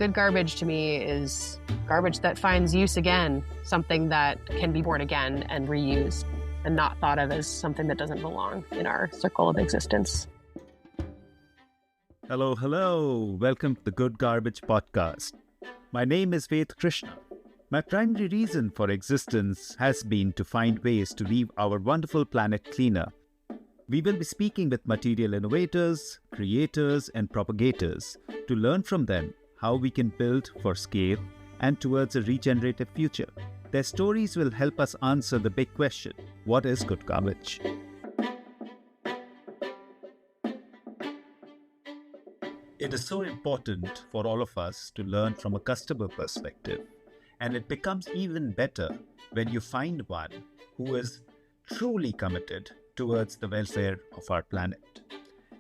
Good garbage to me is garbage that finds use again, something that can be born again and reused and not thought of as something that doesn't belong in our circle of existence. Hello, hello. Welcome to the Good Garbage Podcast. My name is Ved Krishna. My primary reason for existence has been to find ways to leave our wonderful planet cleaner. We will be speaking with material innovators, creators, and propagators to learn from them how we can build for scale and towards a regenerative future. Their stories will help us answer the big question, what is good garbage? It is so important for all of us to learn from a customer perspective, and it becomes even better when you find one who is truly committed towards the welfare of our planet.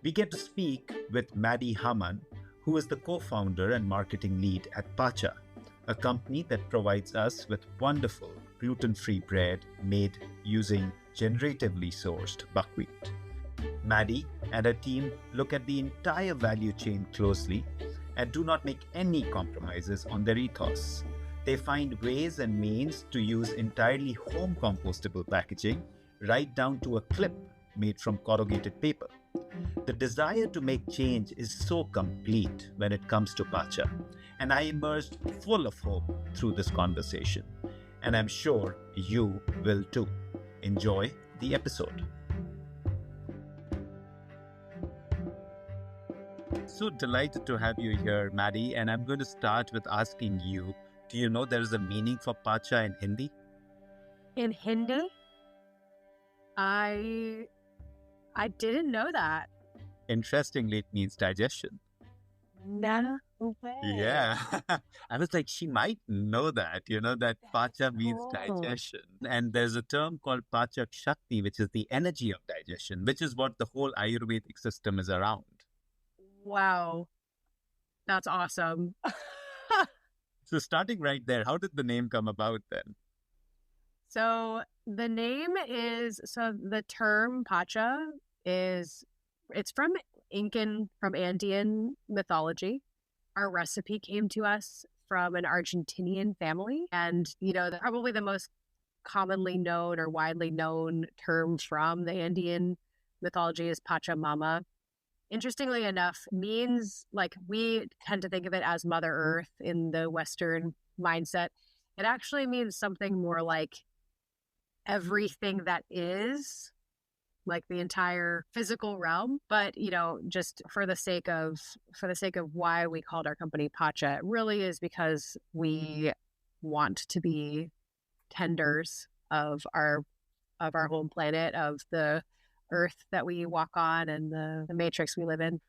We get to speak with Maddie Hamann, who is the co-founder and marketing lead at Pacha, a company that provides us with wonderful gluten-free bread made using generatively sourced buckwheat. Maddie and her team look at the entire value chain closely and do not make any compromises on their ethos. They find ways and means to use entirely home compostable packaging, right down to a clip made from corrugated paper. The desire to make change is so complete when it comes to Pacha, and I emerged full of hope through this conversation, and I'm sure you will too. Enjoy the episode. So delighted to have you here, Maddie, and I'm going to start with asking you, do you know there is a meaning for Pacha in Hindi? In Hindi? I didn't know that. Interestingly, it means digestion. No way. Yeah. I was like, she might know that, that Pacha means cool. digestion. And there's a term called Pacha Shakti, which is the energy of digestion, which is what the whole Ayurvedic system is around. Wow. That's awesome. So starting right there, how did the name come about then? So the term Pacha it's from Andean mythology. Our recipe came to us from an Argentinian family. And, probably the most commonly known or widely known term from the Andean mythology is Pachamama. Interestingly enough, means like we tend to think of it as Mother Earth in the Western mindset. It actually means something more like everything that is, like the entire physical realm. But, just for the sake of why we called our company Pacha, it really is because we want to be tenders of our home planet, of the earth that we walk on and the matrix we live in.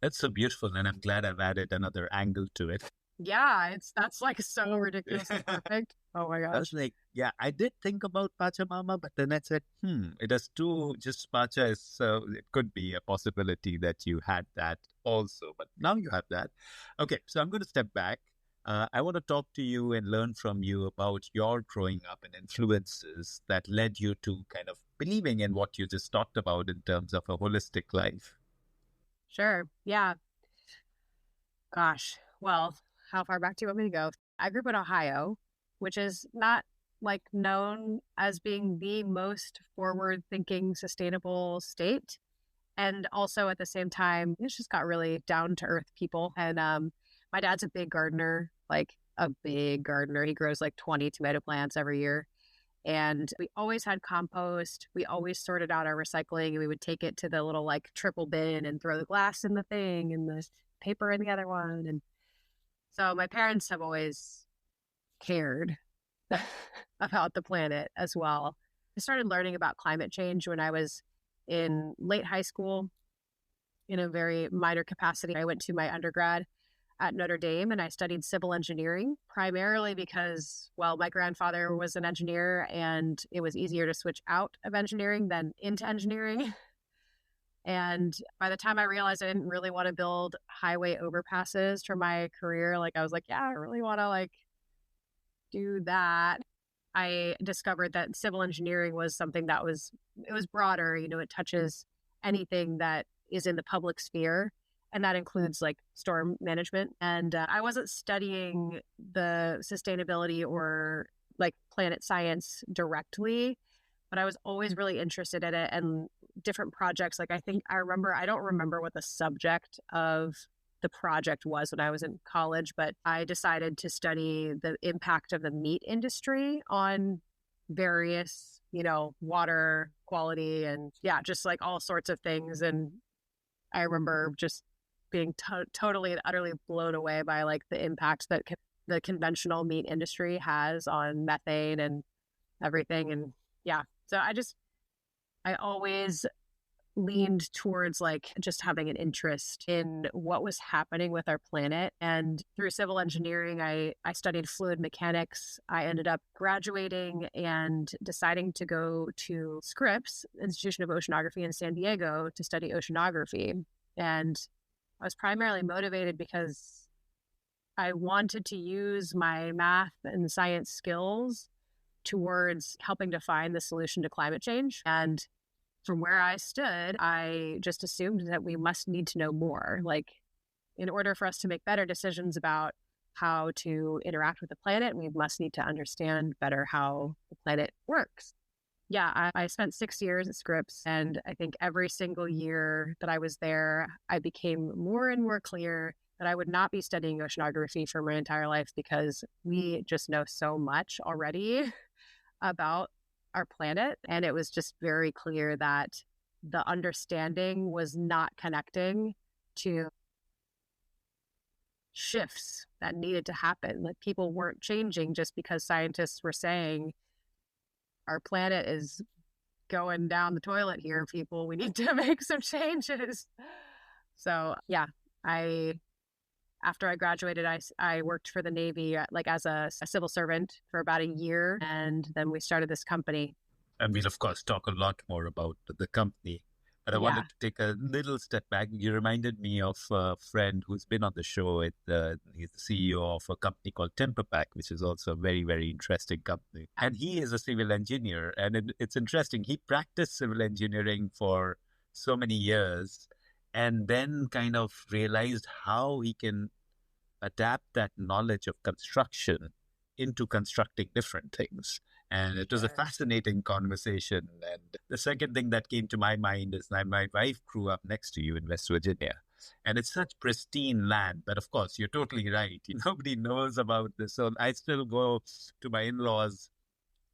That's so beautiful, and I'm glad I've added another angle to it. Yeah, that's like so ridiculously perfect. Oh my gosh. I was like, yeah, I did think about Pachamama, but then I said, it has two, just Pacha is, so it could be a possibility that you had that also, but now you have that. Okay, so I'm going to step back. I want to talk to you and learn from you about your growing up and influences that led you to kind of believing in what you just talked about in terms of a holistic life. Sure. Yeah. Gosh. Well, how far back do you want me to go? I grew up in Ohio, which is not like known as being the most forward-thinking, sustainable state. And also at the same time, it's just got really down-to-earth people. And my dad's a big gardener, like a big gardener. He grows like 20 tomato plants every year. And we always had compost. We always sorted out our recycling, and we would take it to the little like triple bin and throw the glass in the thing and the paper in the other one. And so my parents have always cared about the planet as well. I started learning about climate change when I was in late high school in a very minor capacity. I went to my undergrad at Notre Dame and I studied civil engineering, primarily because, my grandfather was an engineer and it was easier to switch out of engineering than into engineering. And by the time I realized I didn't really want to build highway overpasses for my career, I was like, yeah, I really want to do that. I discovered that civil engineering was something that was broader. It touches anything that is in the public sphere. And that includes like storm management. And I wasn't studying the sustainability or like planet science directly, but I was always really interested in it and different projects. Like I don't remember what the subject of the project was when I was in college, but I decided to study the impact of the meat industry on various, water quality and just like all sorts of things. And I remember just being totally and utterly blown away by like the impact that the conventional meat industry has on methane and everything. And so I always leaned towards like just having an interest in what was happening with our planet. And through civil engineering, I studied fluid mechanics. I ended up graduating and deciding to go to Scripps, Institution of Oceanography in San Diego, to study oceanography. And I was primarily motivated because I wanted to use my math and science skills towards helping to find the solution to climate change. And from where I stood, I just assumed that we must need to know more. Like, in order for us to make better decisions about how to interact with the planet, we must need to understand better how the planet works. Yeah, I spent 6 years at Scripps, and I think every single year that I was there, I became more and more clear that I would not be studying oceanography for my entire life because we just know so much already about our planet. And it was just very clear that the understanding was not connecting to shifts that needed to happen. Like people weren't changing just because scientists were saying our planet is going down the toilet here, people. We need to make some changes. So I after I graduated, I worked for the Navy like as a civil servant for about a year, and then we started this company. And we'll, of course, talk a lot more about the company. But I Yeah. wanted to take a little step back. You reminded me of a friend who's been on the show. He's the CEO of a company called Timberpack, which is also a very, very interesting company. And he is a civil engineer. And it's interesting. He practiced civil engineering for so many years and then kind of realized how he can adapt that knowledge of construction into constructing different things. And it was a fascinating conversation. And the second thing that came to my mind is that my wife grew up next to you in West Virginia. And it's such pristine land. But of course, you're totally right. Nobody knows about this. So I still go to my in-laws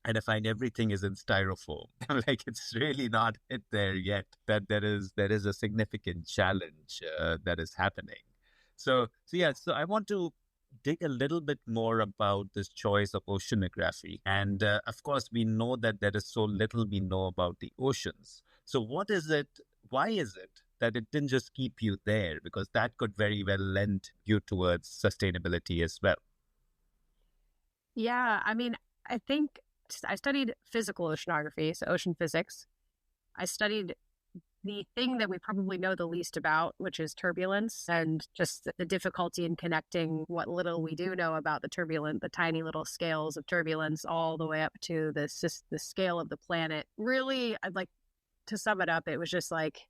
and I find everything is in styrofoam. Like it's really not hit there yet. That there is a significant challenge that is happening. So I want to dig a little bit more about this choice of oceanography. And of course, we know that there is so little we know about the oceans. So what is it? Why is it that it didn't just keep you there? Because that could very well lend you towards sustainability as well. Yeah. I mean, I think I studied physical oceanography, so ocean physics. I studied the thing that we probably know the least about, which is turbulence and just the difficulty in connecting what little we do know about the tiny little scales of turbulence, all the way up to the scale of the planet. Really, I'd like to sum it up. It was just like,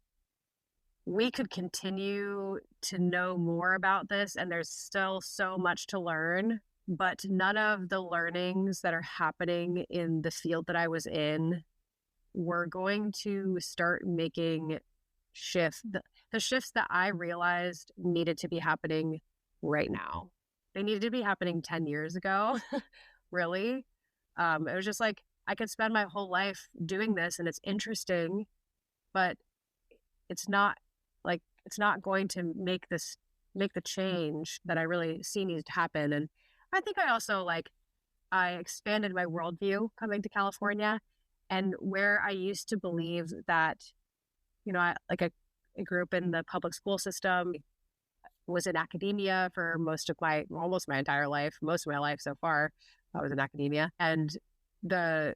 we could continue to know more about this, and there's still so much to learn, but none of the learnings that are happening in the field that I was in were going to start making the shifts that I realized needed to be happening right now. They needed to be happening 10 years ago, really. It was just like, I could spend my whole life doing this and it's interesting, but it's not it's not going to make the change that I really see needs to happen. And I think I also I expanded my worldview coming to California, and where I used to believe that, I grew up in the public school system, was in academia for almost my entire life, most of my life so far, I was in academia. And I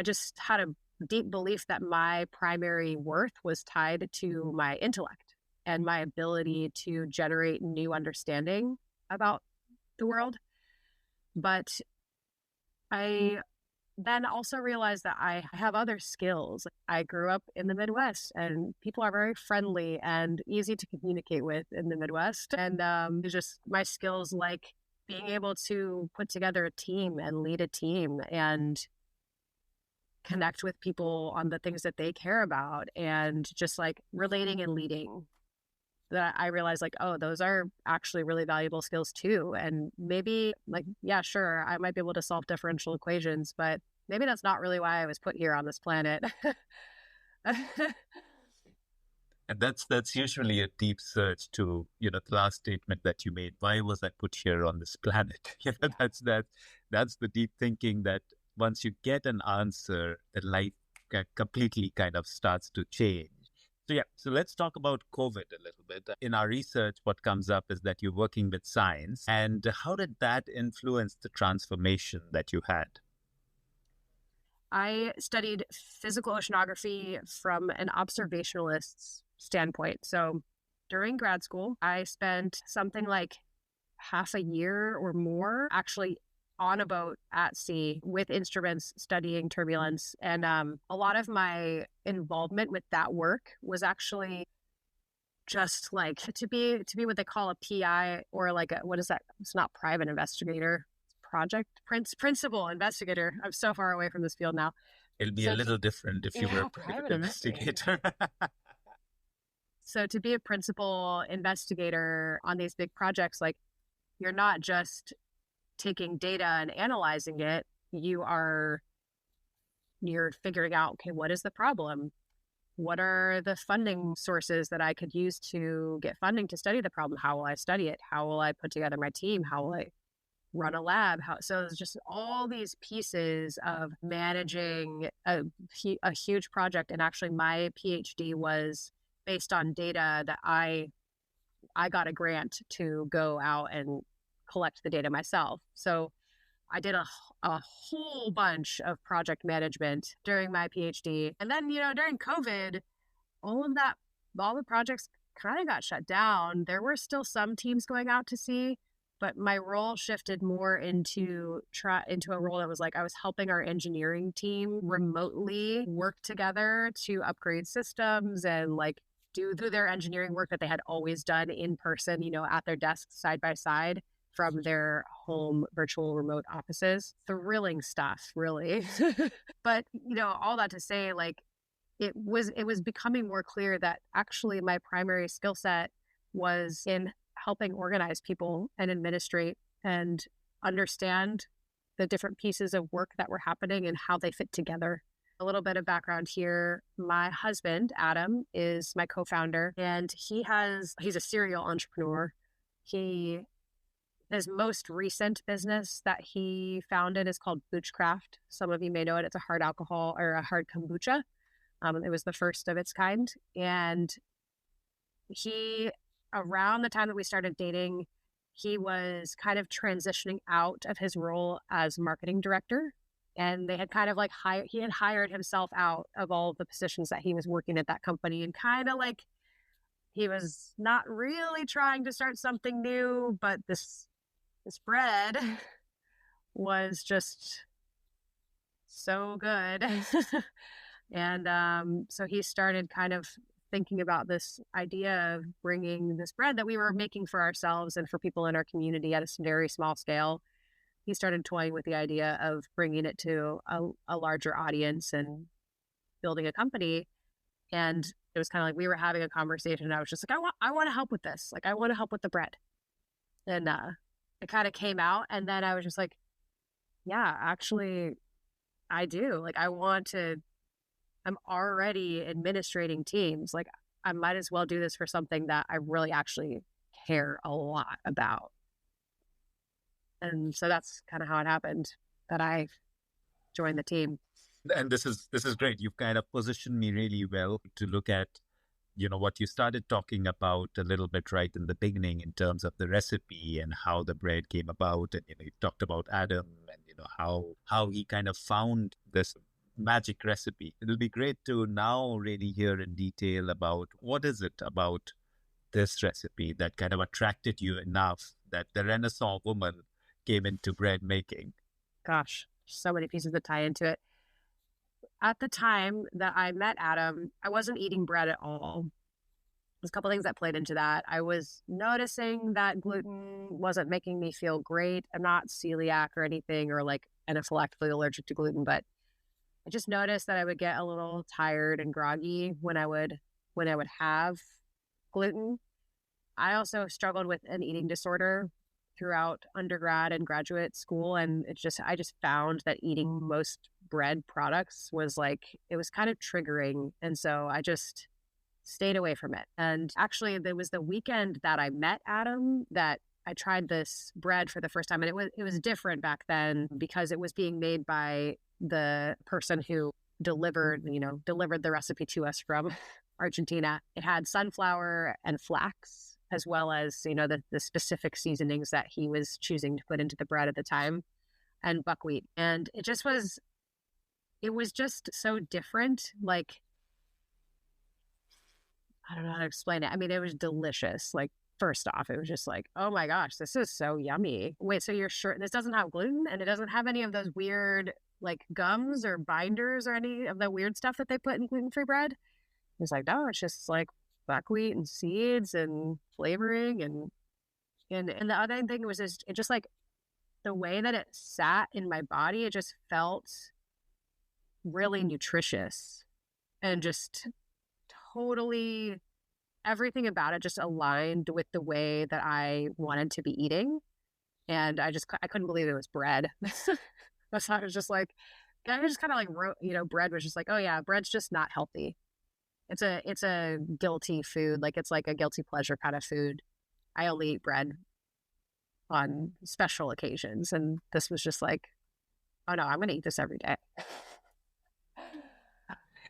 just had a deep belief that my primary worth was tied to my intellect and my ability to generate new understanding about the world. But I then also realized that I have other skills. I grew up in the Midwest and people are very friendly and easy to communicate with in the Midwest. And it's just my skills, like being able to put together a team and lead a team and connect with people on the things that they care about and just like relating and leading, that I realized like, oh, those are actually really valuable skills too. And maybe like, yeah, sure, I might be able to solve differential equations, but maybe that's not really why I was put here on this planet. And that's usually a deep search to, the last statement that you made. Why was I put here on this planet? That's the deep thinking that once you get an answer, the life completely kind of starts to change. So yeah, so let's talk about COVID a little bit. In our research, what comes up is that you're working with science, and how did that influence the transformation that you had? I studied physical oceanography from an observationalist's standpoint. So during grad school, I spent something like half a year or more actually on a boat at sea with instruments studying turbulence. And a lot of my involvement with that work was actually just like to be what they call a PI, or like a, what is that? It's not private investigator, it's principal investigator. I'm so far away from this field now. It'll be a So little different if you were a yeah, private private investigator. investigator. So to be a principal investigator on these big projects, like you're not just taking data and analyzing it, you're figuring out, okay, what is the problem? What are the funding sources that I could use to get funding to study the problem? How will I study it? How will I put together my team? How will I run a lab? So it's just all these pieces of managing a huge project. And actually my PhD was based on data that I got a grant to go out and collect the data myself. So I did a whole bunch of project management during my PhD. And then, during COVID, all of that, all the projects kind of got shut down. There were still some teams going out to sea, but my role shifted more into a role that was like I was helping our engineering team remotely work together to upgrade systems and like do their engineering work that they had always done in person, at their desks side by side from their home virtual remote offices. Thrilling stuff, really. But, all that to say, like, it was becoming more clear that actually my primary skill set was in helping organize people and administrate and understand the different pieces of work that were happening and how they fit together. A little bit of background here. My husband, Adam, is my co-founder, and he's a serial entrepreneur. His most recent business that he founded is called Boochcraft. Some of you may know it. It's a hard alcohol or a hard kombucha. It was the first of its kind. And around the time that we started dating, he was kind of transitioning out of his role as marketing director. And they had kind of like he had hired himself out of all of the positions that he was working at that company, and kind of like he was not really trying to start something new, but this bread was just so good. And so he started kind of thinking about this idea of bringing this bread that we were making for ourselves and for people in our community at a very small scale. He started toying with the idea of bringing it to a larger audience and building a company. And it was kind of like we were having a conversation, and I was just like, I want to help with this. Like, I want to help with the bread. And it kind of came out. And then I was just like, yeah, actually, I do. Like, I'm already administrating teams. Like, I might as well do this for something that I really actually care a lot about. And so that's kind of how it happened that I joined the team. And this is great. You've kind of positioned me really well to look at, what you started talking about a little bit right in the beginning in terms of the recipe and how the bread came about. And, you talked about Adam and, how he kind of found this magic recipe. It'll be great to now really hear in detail about what is it about this recipe that kind of attracted you enough that the Renaissance woman came into bread making. Gosh. so many pieces that tie into it. At the time that I met Adam, I wasn't eating bread at all. There's a couple things that played into that. I was noticing that gluten wasn't making me feel great. I'm not celiac or anything or like anaphylactically allergic to gluten, but I just noticed that I would get a little tired and groggy when I would have gluten. I also struggled with an eating disorder throughout undergrad and graduate school, and I just found that eating most bread products was like it was kind of triggering, and so I just stayed away from it. And actually, there was the weekend that I met Adam that I tried this bread for the first time, and it was different back then because it was being made by the person who delivered the recipe to us from Argentina. It had sunflower and flax, as well as the specific seasonings that he was choosing to put into the bread at the time, and buckwheat. And it was just so different. Like, I don't know how to explain it. I mean, it was delicious. Like, first off, it was just like, oh my gosh, this is so yummy. Wait, so you're sure this doesn't have gluten and it doesn't have any of those weird like gums or binders or any of the weird stuff that they put in gluten-free bread? It's like, no, it's just like buckwheat and seeds and flavoring and the other thing was it just like the way that it sat in my body, it just felt really nutritious and just totally everything about it just aligned with the way that I wanted to be eating. And I couldn't believe it was bread. That's how I was just like, I just kind of like wrote, bread was just like, oh yeah, bread's just not healthy. It's a guilty food. Like, it's like a guilty pleasure kind of food. I only eat bread on special occasions. And this was just like, oh no, I'm going to eat this every day.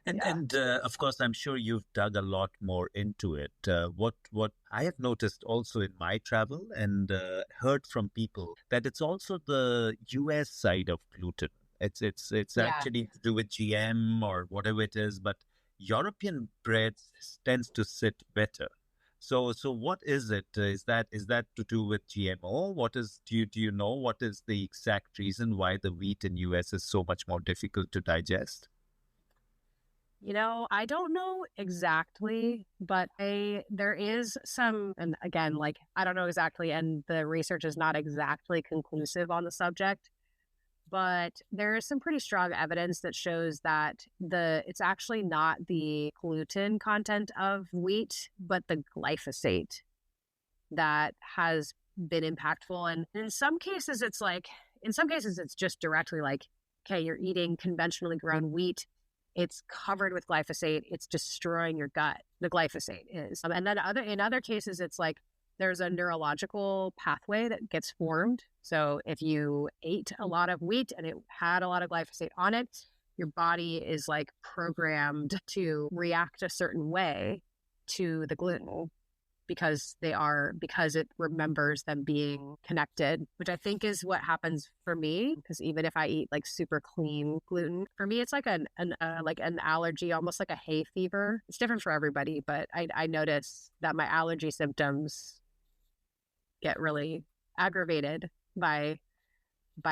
And Yeah. and of course, I'm sure you've dug a lot more into it. What I have noticed also in my travel and heard from people that it's also the U.S. side of gluten. It's Yeah. actually to do with GM or whatever it is, but European bread tends to sit better. So what is it? Is that to do with GMO? What is do you know what is the exact reason why the wheat in US is so much more difficult to digest? I don't know exactly, but there is some, and again, like, I don't know exactly, and the research is not exactly conclusive on the subject, but there is some pretty strong evidence that shows that it's actually not the gluten content of wheat, but the glyphosate that has been impactful. And in some cases, it's just directly like, okay, you're eating conventionally grown wheat. It's covered with glyphosate. It's destroying your gut. The glyphosate is. And then in other cases, it's like there's a neurological pathway that gets formed. So if you ate a lot of wheat and it had a lot of glyphosate on it, your body is like programmed to react a certain way to the gluten because it remembers them being connected, which I think is what happens for me. Because even if I eat like super clean gluten, for me it's like an allergy, almost like a hay fever. It's different for everybody, but I notice that my allergy symptoms get really aggravated by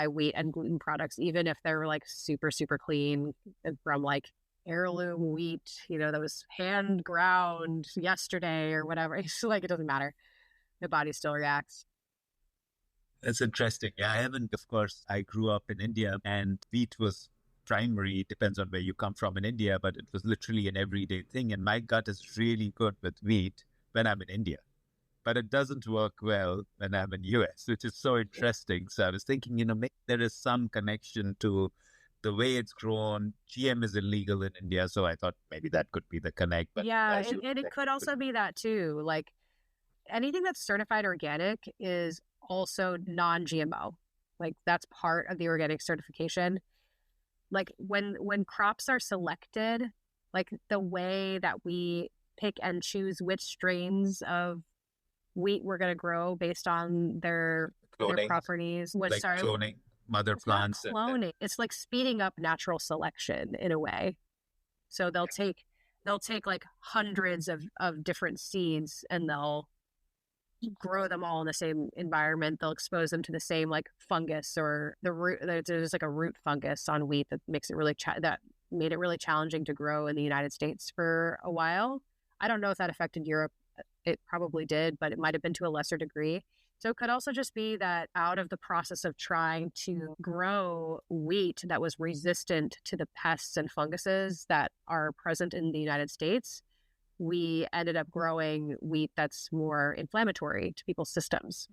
wheat and gluten products, even if they're like super super clean and from like heirloom wheat, that was hand ground yesterday or whatever. It's like, it doesn't matter. The body still reacts. That's interesting. Yeah, I haven't, of course, I grew up in India and wheat was primary, depends on where you come from in India, but it was literally an everyday thing. And my gut is really good with wheat when I'm in India, but it doesn't work well when I'm in US, which is so interesting. So I was thinking, maybe there is some connection to the way it's grown. GM is illegal in India, so I thought maybe that could be the connect, but Yeah, as you and it said, could also be that too. Like, anything that's certified organic is also non-GMO. Like, that's part of the organic certification. Like, when crops are selected, like the way that we pick and choose which strains of wheat we're going to grow based on their cloning, properties. like cloning mother It's not plants and then cloning. It's like speeding up natural selection in a way. So they'll take like hundreds of different seeds and grow them all in the same environment. They'll expose them to the same like fungus or the root. There's like a root fungus on wheat that makes it really that made it really challenging to grow in the United States for a while. I don't know if that affected Europe. It probably did, but it might have been to a lesser degree. So it could also just be that out of the process of trying to grow wheat that was resistant to the pests and funguses that are present in the United States, we ended up growing wheat that's more inflammatory to people's systems.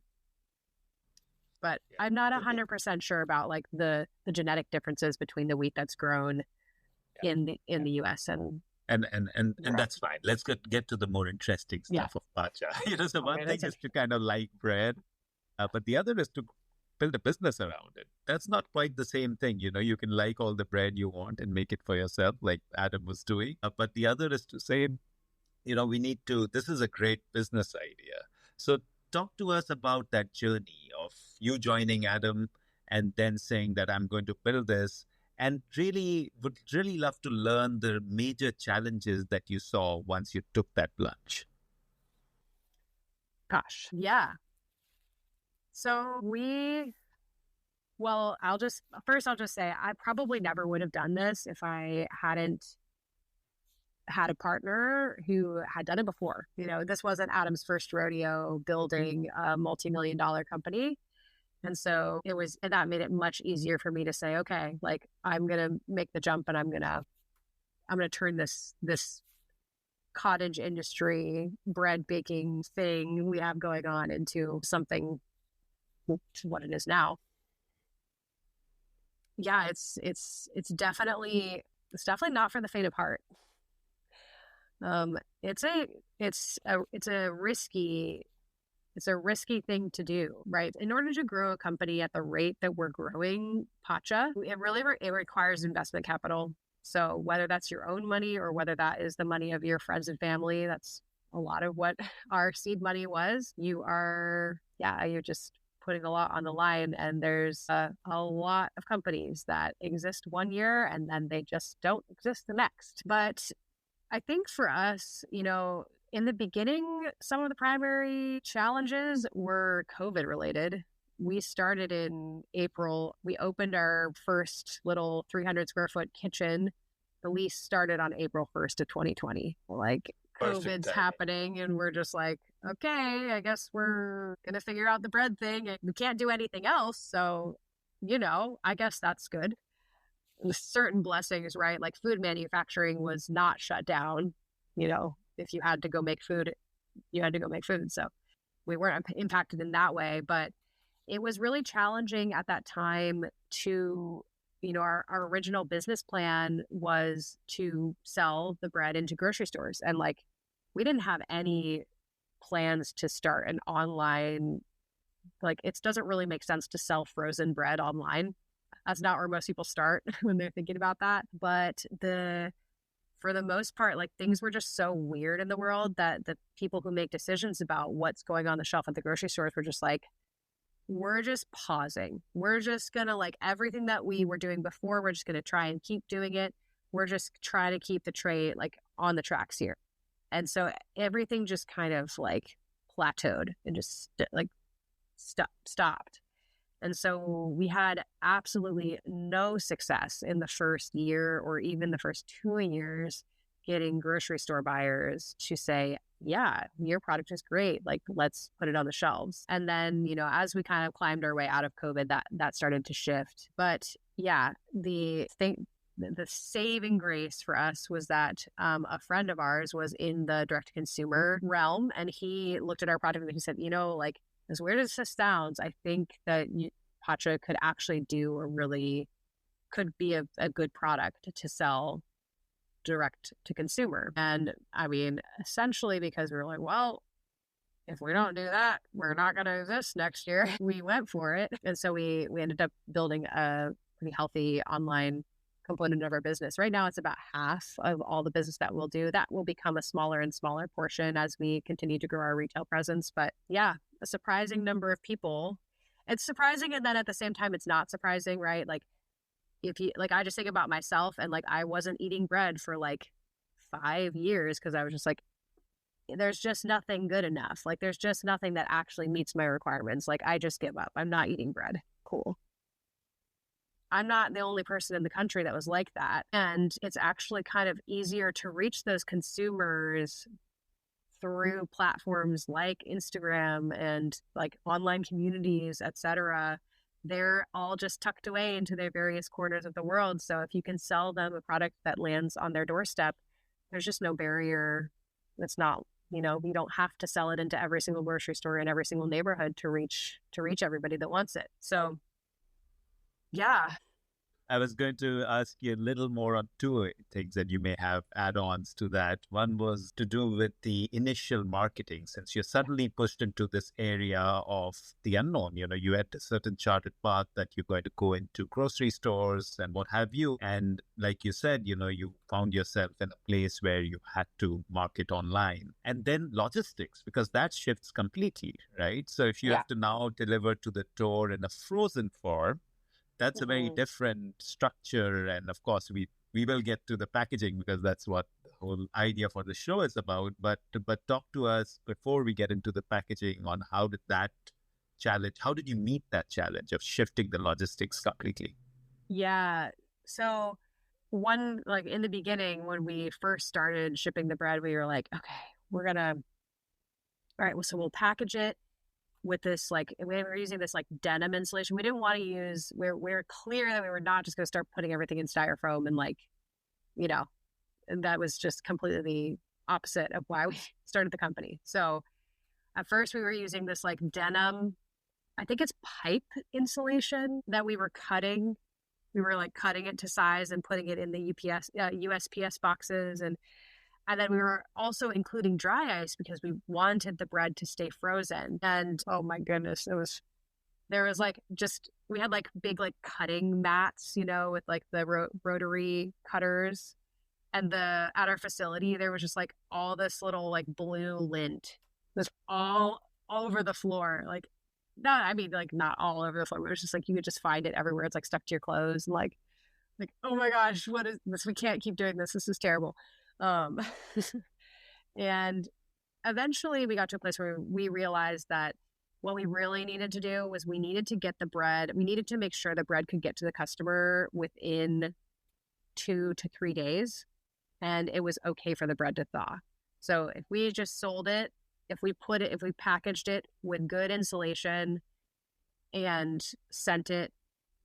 But I'm not 100% sure about like the genetic differences between the wheat that's grown in the US and that's fine. Let's get to the more interesting stuff of Pacha. So one thing is to kind of like bread, but the other is to build a business around it. That's not quite the same thing. You can like all the bread you want and make it for yourself, like Adam was doing. But the other is to say, this is a great business idea. So talk to us about that journey of you joining Adam and then saying that I'm going to build this, and would really love to learn the major challenges that you saw once you took that plunge. Gosh, yeah. So I'll just say I probably never would have done this if I hadn't had a partner who had done it before. This wasn't Adam's first rodeo building a multi-million-dollar company. And so that made it much easier for me to say, okay, like I'm going to make the jump and I'm going to turn this cottage industry bread baking thing we have going on into something to what it is now. Yeah, it's definitely not for the faint of heart. It's a risky thing to do, right? In order to grow a company at the rate that we're growing Pacha, it requires investment capital. So whether that's your own money or whether that is the money of your friends and family, that's a lot of what our seed money was. You're just putting a lot on the line, and there's a lot of companies that exist one year and then they just don't exist the next. But I think for us, in the beginning, some of the primary challenges were COVID related. We started in April. We opened our first little 300 square foot kitchen. The lease started on April 1st of 2020. Like COVID's happening and we're just like, okay, I guess we're going to figure out the bread thing. We can't do anything else. So, I guess that's good. Certain blessings, right? Like food manufacturing was not shut down. If you had to go make food, you had to go make food. So we weren't impacted in that way, but it was really challenging at that time to, our original business plan was to sell the bread into grocery stores. And like, we didn't have any plans to start an online, like it doesn't really make sense to sell frozen bread online. That's not where most people start when they're thinking about that. But for the most part, like things were just so weird in the world that the people who make decisions about what's going on the shelf at the grocery stores were just like, we're just pausing. We're just going to like everything that we were doing before, we're just going to try and keep doing it. We're just trying to keep the trade like on the tracks here. And so everything just kind of like plateaued and just like stopped. And so we had absolutely no success in the first year or even the first 2 years getting grocery store buyers to say, yeah, your product is great. Like, let's put it on the shelves. And then, as we kind of climbed our way out of COVID, that started to shift. But yeah, the saving grace for us was that a friend of ours was in the direct-to-consumer realm, and he looked at our product and he said, like, as weird as this sounds, I think that Pacha could actually could be a good product to sell direct to consumer. And I mean, essentially because we were like, well, if we don't do that, we're not going to exist next year. We went for it. And so we ended up building a pretty healthy online component of our business. Right now, it's about half of all the business that we'll do. That will become a smaller and smaller portion as we continue to grow our retail presence. But yeah, a surprising number of people. It's surprising, and then at the same time, it's not surprising, right? Like, I just think about myself, and like I wasn't eating bread for like 5 years because I was just like, there's just nothing good enough. Like, there's just nothing that actually meets my requirements. Like, I just give up. I'm not eating bread. Cool. I'm not the only person in the country that was like that. And it's actually kind of easier to reach those consumers through platforms like Instagram and like online communities, etc. They're all just tucked away into their various corners of the world. So if you can sell them a product that lands on their doorstep, there's just no barrier. It's not, you don't have to sell it into every single grocery store in every single neighborhood to reach everybody that wants it. So yeah. I was going to ask you a little more on two things that you may have add-ons to that. One was to do with the initial marketing, since you're suddenly pushed into this area of the unknown. You had a certain charted path that you're going to go into grocery stores and what have you. And like you said, you found yourself in a place where you had to market online. And then logistics, because that shifts completely, right? So if you Yeah. have to now deliver to the door in a frozen form, that's a very different structure. And of course, we will get to the packaging because that's what the whole idea for the show is about. But talk to us before we get into the packaging on how did you meet that challenge of shifting the logistics completely? Yeah. So like in the beginning, when we first started shipping the bread, we were like, okay, all right, well, so we'll package it with this, like, we were using this like denim insulation. We didn't want to use, we're clear that we were not just going to start putting everything in styrofoam and like, you know, and that was just completely the opposite of why we started the company. So at first we were using this like denim, I think it's pipe insulation that we were cutting. We were like cutting it to size and putting it in the USPS boxes. And then we were also including dry ice because we wanted the bread to stay frozen. And oh my goodness, there was like we had like big like cutting mats, with like the rotary cutters. And at our facility, there was just like all this little like blue lint was all over the floor. Like, not all over the floor, but it was just like you could just find it everywhere. It's like stuck to your clothes and like, oh my gosh, what is this? We can't keep doing this. This is terrible. Um, and eventually we got to a place where we realized that what we really needed to do was we needed to make sure the bread could get to the customer within 2 to 3 days. And it was okay for the bread to thaw. So if we just sold it, if we packaged it with good insulation and sent it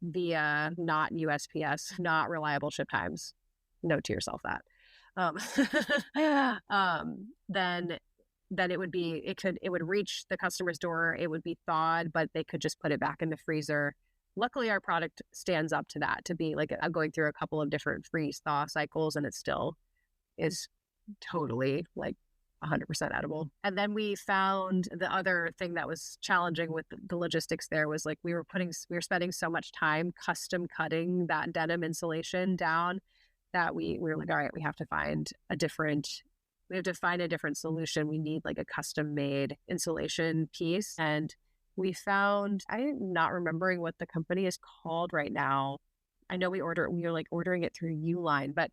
via not USPS, not reliable ship times, note to yourself that. Then it would reach the customer's door. It would be thawed, but they could just put it back in the freezer. Luckily, our product stands up to that, to be like going through a couple of different freeze thaw cycles, and it still is totally like 100% edible. And then we found the other thing that was challenging with the logistics there was like we were spending so much time custom cutting that denim insulation down that we were like, all right, we have to find a different solution. We need like a custom made insulation piece. And we found, I'm not remembering what the company is called right now. I know we were like ordering it through Uline, but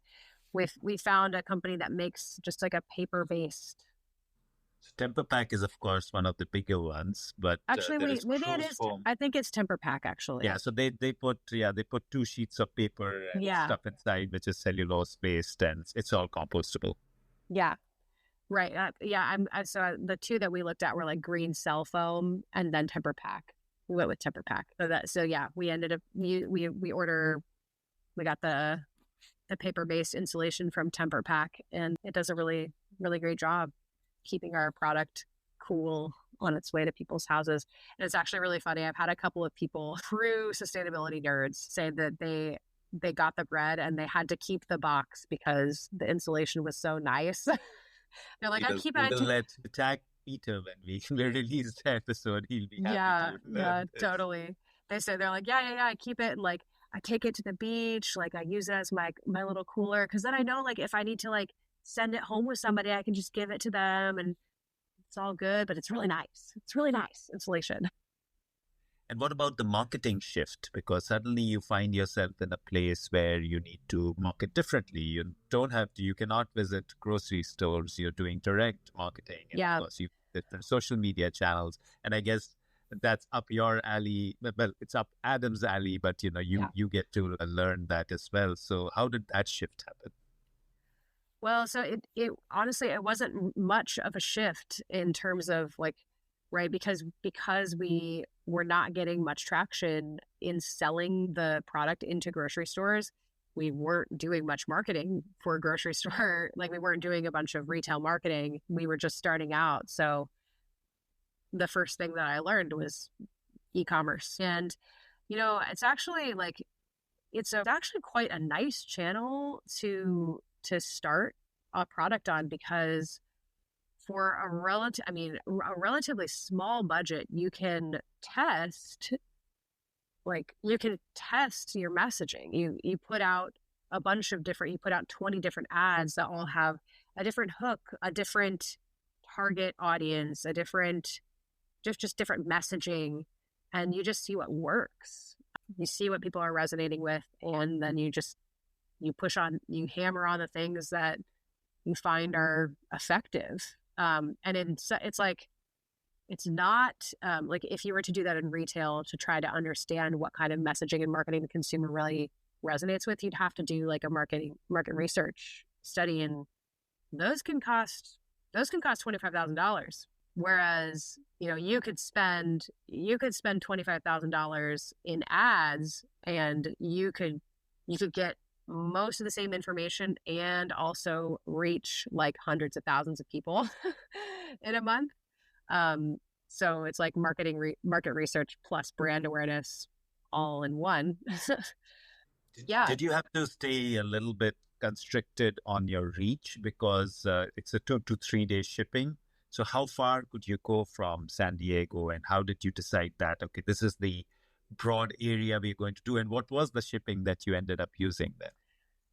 we found a company that makes just like a paper-based. So TemperPak is, of course, one of the bigger ones, but Actually, there is maybe it Cruise is. Foam. I think it's TemperPak, actually. Yeah, so they put 2 sheets of paper and Yeah. stuff inside, which is cellulose based, and it's all compostable. Yeah. Right. So the two that we looked at were like green cell foam and then TemperPak. We went with TemperPak. So yeah, we ended up we got the paper-based insulation from TemperPak, and it does a really, really great job keeping our product cool on its way to people's houses. And it's actually really funny. I've had a couple of people, true sustainability nerds, say that they got the bread and they had to keep the box because the insulation was so nice. They're like, I keep it. We'll let tag Peter when we release the episode. He'll be happy to Yeah, totally. They're like, yeah, I keep it, and like I take it to the beach, like I use it as my little cooler, because then I know like if I need to like send it home with somebody, I can just give it to them and it's all good. But it's really nice. It's really nice insulation. And what about the marketing shift? Because suddenly you find yourself in a place where you need to market differently. You don't have to, you cannot visit grocery stores. You're doing direct marketing. And of Yeah. course, you different social media channels. And I guess that's up your alley. Well, it's up Adam's alley, but Yeah. you get to learn that as well. So how did that shift happen? Well, so it honestly, it wasn't much of a shift in terms of like, right, because we were not getting much traction in selling the product into grocery stores. We weren't doing much marketing for a grocery store. Like we weren't doing a bunch of retail marketing. We were just starting out. So the first thing that I learned was e-commerce. And it's actually like it's actually quite a nice channel to start a product on, because for a relatively small budget, you can test your messaging. You put out you put out 20 different ads that all have a different hook, a different target audience, a different just different messaging, and you just see what works. You see what people are resonating with, and then you hammer on the things that you find are effective. It's like, it's not like if you were to do that in retail to try to understand what kind of messaging and marketing the consumer really resonates with, you'd have to do like a market research study, and those can cost $25,000. Whereas, you could spend $25,000 in ads, and you could get most of the same information and also reach like hundreds of thousands of people in a month. Um, so it's like market research plus brand awareness all in one. Yeah. Did you have to stay a little bit constricted on your reach because it's a 2 to 3 day shipping? So how far could you go from San Diego, and how did you decide that, okay, this is the broad area we're going to do? And what was the shipping that you ended up using there?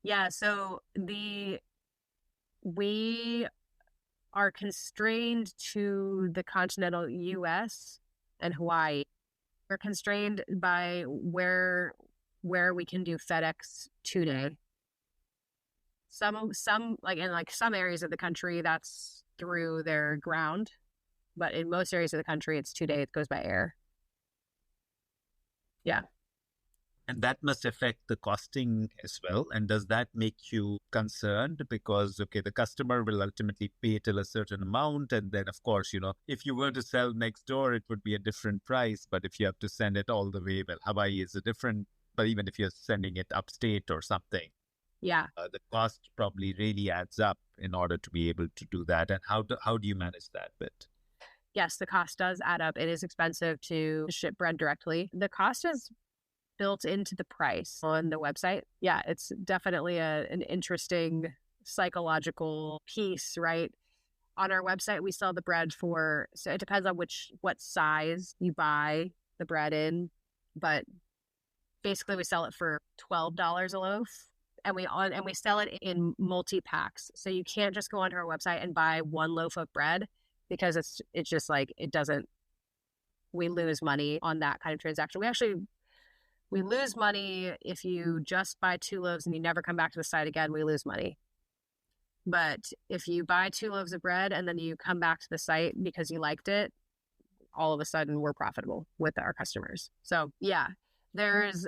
Yeah. So we are constrained to the continental US and Hawaii. We're constrained by where we can do FedEx 2 day. Some like in like some areas of the country that's through their ground, but in most areas of the country it's 2 day. It goes by air. Yeah. And that must affect the costing as well. And does that make you concerned? Because, okay, the customer will ultimately pay till a certain amount. And then, of course, if you were to sell next door, it would be a different price. But if you have to send it all the way, well, Hawaii is a different, but even if you're sending it upstate or something, Yeah. the cost probably really adds up in order to be able to do that. And how do you manage that bit? Yes, the cost does add up. It is expensive to ship bread directly. The cost is built into the price on the website. Yeah, it's definitely an interesting psychological piece, right? On our website, we sell the bread so it depends on what size you buy the bread in, but basically we sell it for $12 a loaf. And we sell it in multi packs. So you can't just go onto our website and buy one loaf of bread, because it's just like it doesn't we lose money on that kind of transaction. We lose money if you just buy 2 loaves and you never come back to the site again. We lose money. But if you buy 2 loaves of bread and then you come back to the site because you liked it, all of a sudden we're profitable with our customers. So yeah, there's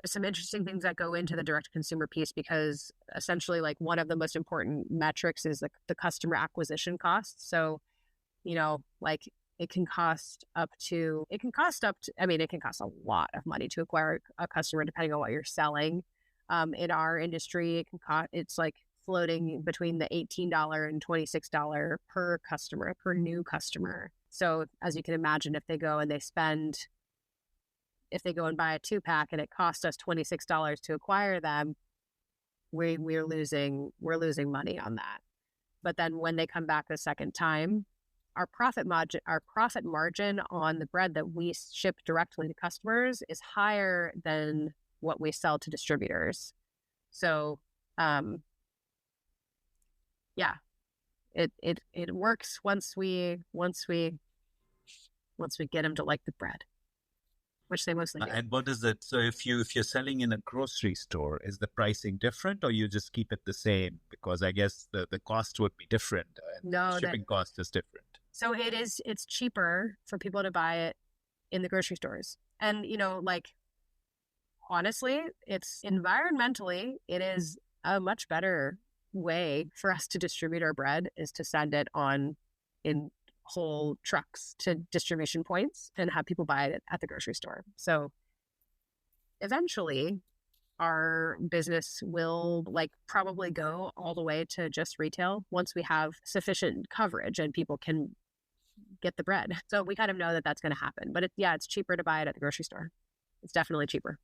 some interesting things that go into the direct consumer piece, because essentially like one of the most important metrics is the customer acquisition cost. So, like it can cost a lot of money to acquire a customer depending on what you're selling. In our industry, it's like floating between the $18 and $26 per customer, per new customer. So as you can imagine, if they go and buy a 2-pack and it costs us $26 to acquire them, we're losing money on that. But then when they come back the second time, our profit margin on the bread that we ship directly to customers is higher than what we sell to distributors. So, yeah, it works once we get them to like the bread. which they mostly do. And what is it? So if you're selling in a grocery store, is the pricing different, or you just keep it the same? Because I guess the cost would be different, and the No, that shipping cost is different. so it's cheaper for people to buy it in the grocery stores. And like honestly, it's environmentally, it is a much better way for us to distribute our bread is to send it on in whole trucks to distribution points and have people buy it at the grocery store. So eventually our business will like probably go all the way to just retail once we have sufficient coverage and people can get the bread. So we kind of know that that's going to happen. But it's cheaper to buy it at the grocery store. It's definitely cheaper.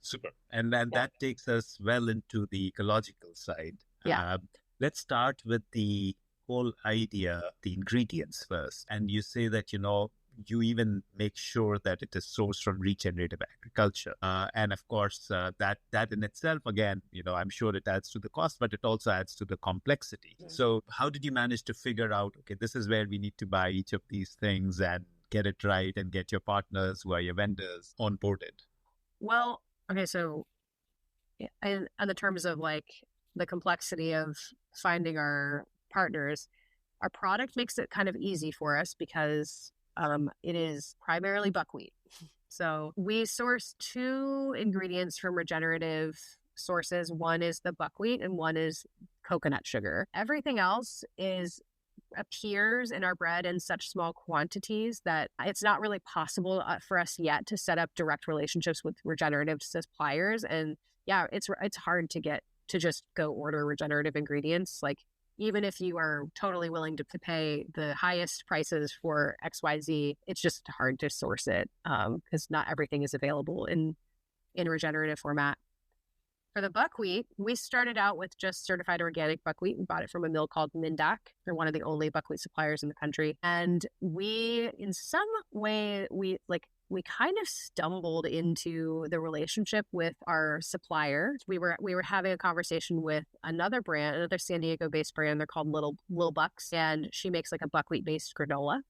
Super. And then Yeah. that takes us well into the ecological side. Yeah. Let's start with the whole idea, the ingredients first. And you say that, you even make sure that it is sourced from regenerative agriculture. And of course, that in itself, again, I'm sure it adds to the cost, but it also adds to the complexity. Yeah. So how did you manage to figure out, okay, this is where we need to buy each of these things and get it right and get your partners who are your vendors onboarded? Well, okay, so on the terms of like the complexity of finding our partners, our product makes it kind of easy for us because it is primarily buckwheat. So we source two ingredients from regenerative sources. One is the buckwheat and one is coconut sugar. Everything else appears in our bread in such small quantities that it's not really possible for us yet to set up direct relationships with regenerative suppliers. And yeah, it's hard to get to just go order regenerative ingredients. Like even if you are totally willing to pay the highest prices for XYZ, it's just hard to source it because not everything is available in regenerative format. For the buckwheat, we started out with just certified organic buckwheat. We bought it from a mill called Mindak. They're one of the only buckwheat suppliers in the country. And we, in some way, we kind of stumbled into the relationship with our supplier. We were having a conversation with another brand, another San Diego-based brand. They're called Little Bucks, and she makes like a buckwheat-based granola.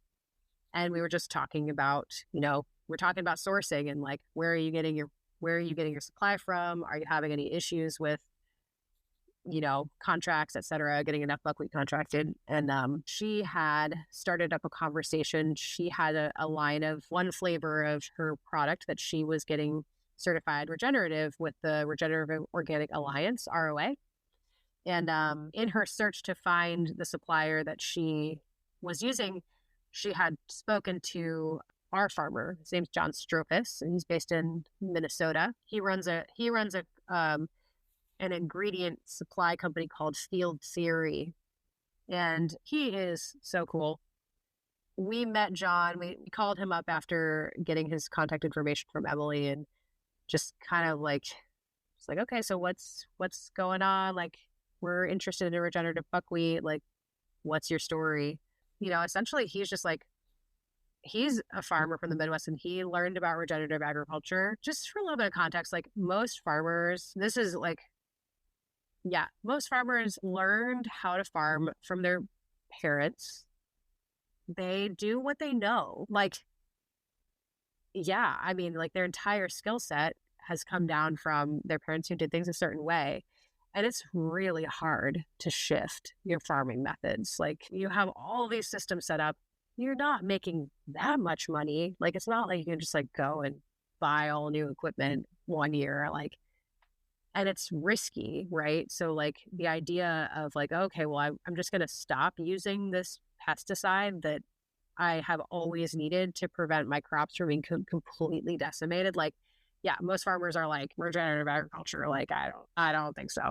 And we were just talking about, we're talking about sourcing and like where are you getting your supply from? Are you having any issues with, contracts, et cetera, getting enough buckwheat contracted? And she had started up a conversation. She had a line of one flavor of her product that she was getting certified regenerative with the Regenerative Organic Alliance, ROA. And in her search to find the supplier that she was using, she had spoken to our farmer. His name's John Stropus, and he's based in Minnesota. He runs an ingredient supply company called Field Theory, and he is so cool. We met John. We called him up after getting his contact information from Emily, and just kind of like, it's like, okay, so what's going on? Like, we're interested in regenerative buckwheat. Like, what's your story? Essentially, he's just like, he's a farmer from the Midwest and he learned about regenerative agriculture. Just for a little bit of context, like most farmers learned how to farm from their parents. They do what they know. Like, yeah, I mean, like their entire skill set has come down from their parents who did things a certain way. And it's really hard to shift your farming methods. Like you have all these systems set up, you're not making that much money. Like, it's not like you can just like go and buy all new equipment one year, like, and it's risky, right? So like the idea of like, okay, well, I'm just going to stop using this pesticide that I have always needed to prevent my crops from being completely decimated. Like, yeah, most farmers are like regenerative agriculture. Like, I don't think so.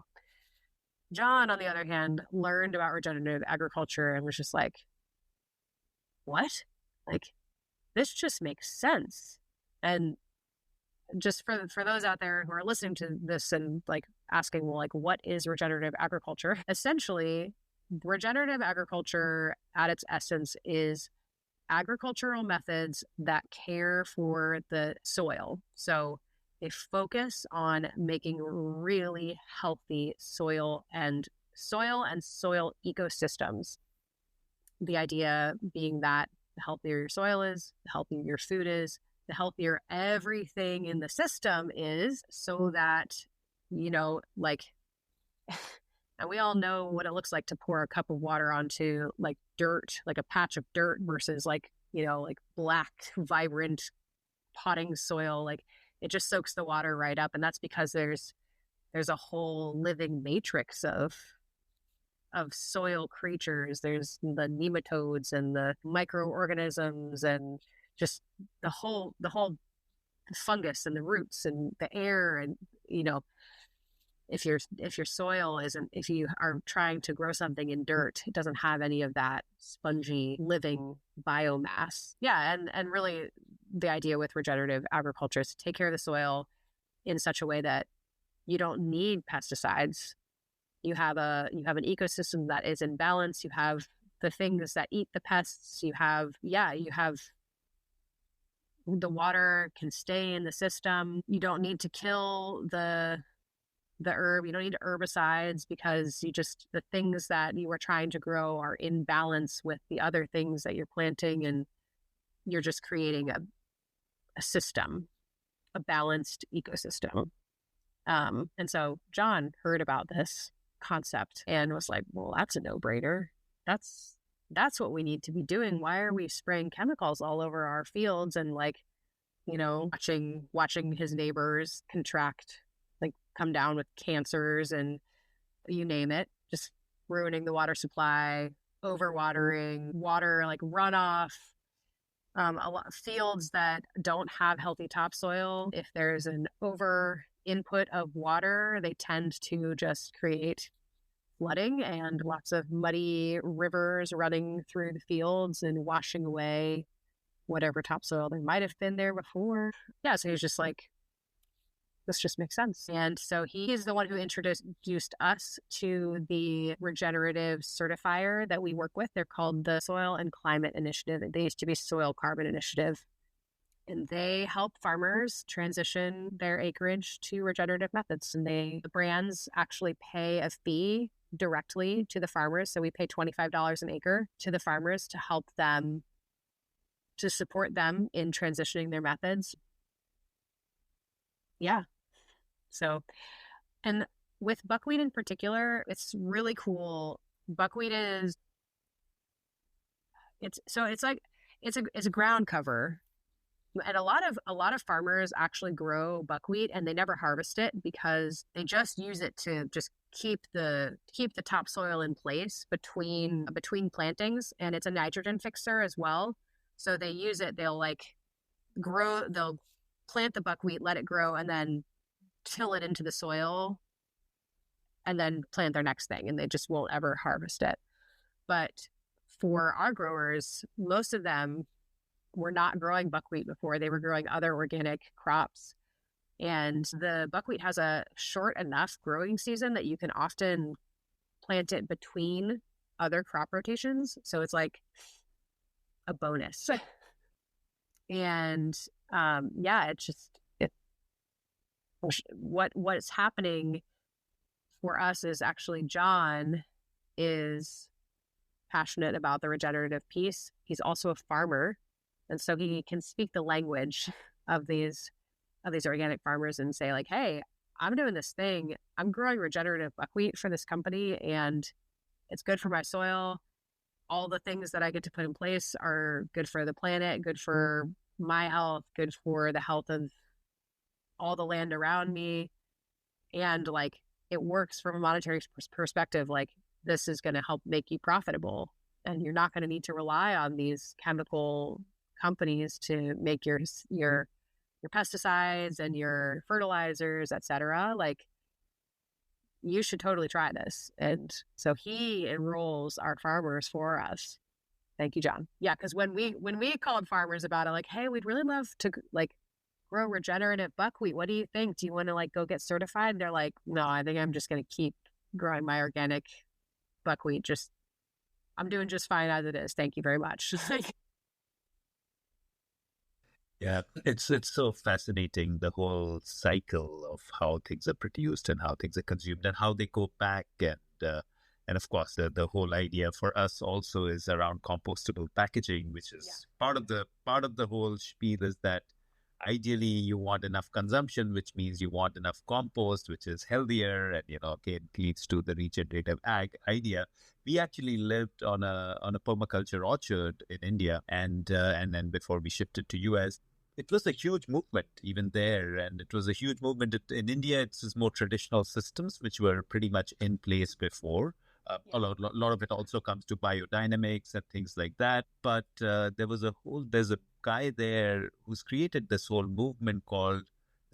John, on the other hand, learned about regenerative agriculture and was just like, what? Like, this just makes sense. And just for those out there who are listening to this and like asking, well, like, what is regenerative agriculture? Essentially, regenerative agriculture at its essence is agricultural methods that care for the soil. So they focus on making really healthy soil and soil ecosystems. The idea being that the healthier your soil is, the healthier your food is, the healthier everything in the system is, so that, like, and we all know what it looks like to pour a cup of water onto like dirt, like a patch of dirt versus like, like black, vibrant potting soil. Like it just soaks the water right up. And that's because there's a whole living matrix of soil creatures. There's the nematodes and the microorganisms and just the whole fungus and the roots and the air. And if your soil isn't, if you are trying to grow something in dirt, it doesn't have any of that spongy living biomass. Yeah, and really the idea with regenerative agriculture is to take care of the soil in such a way that you don't need pesticides. You have an ecosystem that is in balance. You have the things that eat the pests. You have the water can stay in the system. You don't need to kill the herb. You don't need herbicides, because the things that you are trying to grow are in balance with the other things that you're planting, and you're just creating a system, a balanced ecosystem. And so John heard about this concept and was like, well, that's a no-brainer. That's what we need to be doing. Why are we spraying chemicals all over our fields and like, watching his neighbors come down with cancers and you name it, just ruining the water supply, overwatering, water like runoff, a lot of fields that don't have healthy topsoil. If there's an over input of water, they tend to just create flooding and lots of muddy rivers running through the fields and washing away whatever topsoil there might have been there before. Yeah, so he's just like, this just makes sense. And so he is the one who introduced us to the regenerative certifier that we work with. They're called the Soil and Climate Initiative. They used to be Soil Carbon Initiative. And they help farmers transition their acreage to regenerative methods. And the brands actually pay a fee directly to the farmers. So we pay $25 an acre to the farmers to help them, to support them in transitioning their methods. Yeah. So, and with buckwheat in particular, it's really cool. Buckwheat it's a ground cover. And a lot of farmers actually grow buckwheat and they never harvest it because they just use it to just keep the topsoil in place between plantings, and it's a nitrogen fixer as well. So they use it, they'll plant the buckwheat, let it grow, and then till it into the soil and then plant their next thing, and they just won't ever harvest it. But for our growers, most of them were not growing buckwheat before. They were growing other organic crops. And the buckwheat has a short enough growing season that you can often plant it between other crop rotations. So it's like a bonus. And what is happening for us is actually John is passionate about the regenerative piece. He's also a farmer. And so he can speak the language of these organic farmers and say like, hey, I'm doing this thing. I'm growing regenerative buckwheat for this company and it's good for my soil. All the things that I get to put in place are good for the planet, good for my health, good for the health of all the land around me. And like, it works from a monetary perspective. Like, this is going to help make you profitable, and you're not going to need to rely on these chemical companies to make your pesticides and your fertilizers, etc. Like, you should totally try this. And so he enrolls our farmers for us. Thank you, John. Yeah, because when we called farmers about it, like, hey, we'd really love to like grow regenerative buckwheat. What do you think? Do you want to like go get certified? And they're like, no, I think I'm just going to keep growing my organic buckwheat. I'm doing just fine as it is. Thank you very much. Yeah, it's so fascinating, the whole cycle of how things are produced and how things are consumed and how they go back, and of course the whole idea for us also is around compostable packaging, which is part of the whole spiel, is that ideally you want enough consumption, which means you want enough compost, which is healthier, and okay, it leads to the regenerative ag idea. We actually lived on a permaculture orchard in India, and then before we shifted to US, it was a huge movement even there, and it was a huge movement in India. It's just more traditional systems which were pretty much in place before. A lot of it also comes to biodynamics and things like that. But there's a guy there who's created this whole movement called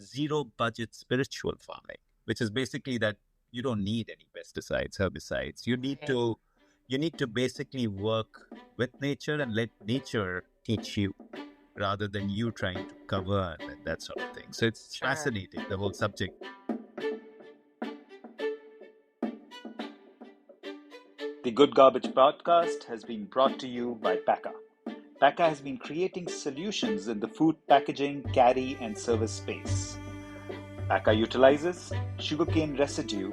zero budget spiritual farming, which is basically that you don't need any pesticides, herbicides. You need to basically work with nature and let nature teach you rather than you trying to govern and that sort of thing. So it's fascinating, the whole subject. The Good Garbage podcast has been brought to you by Pacha. Pacha has been creating solutions in the food packaging, carry, and service space. Pacha utilizes sugarcane residue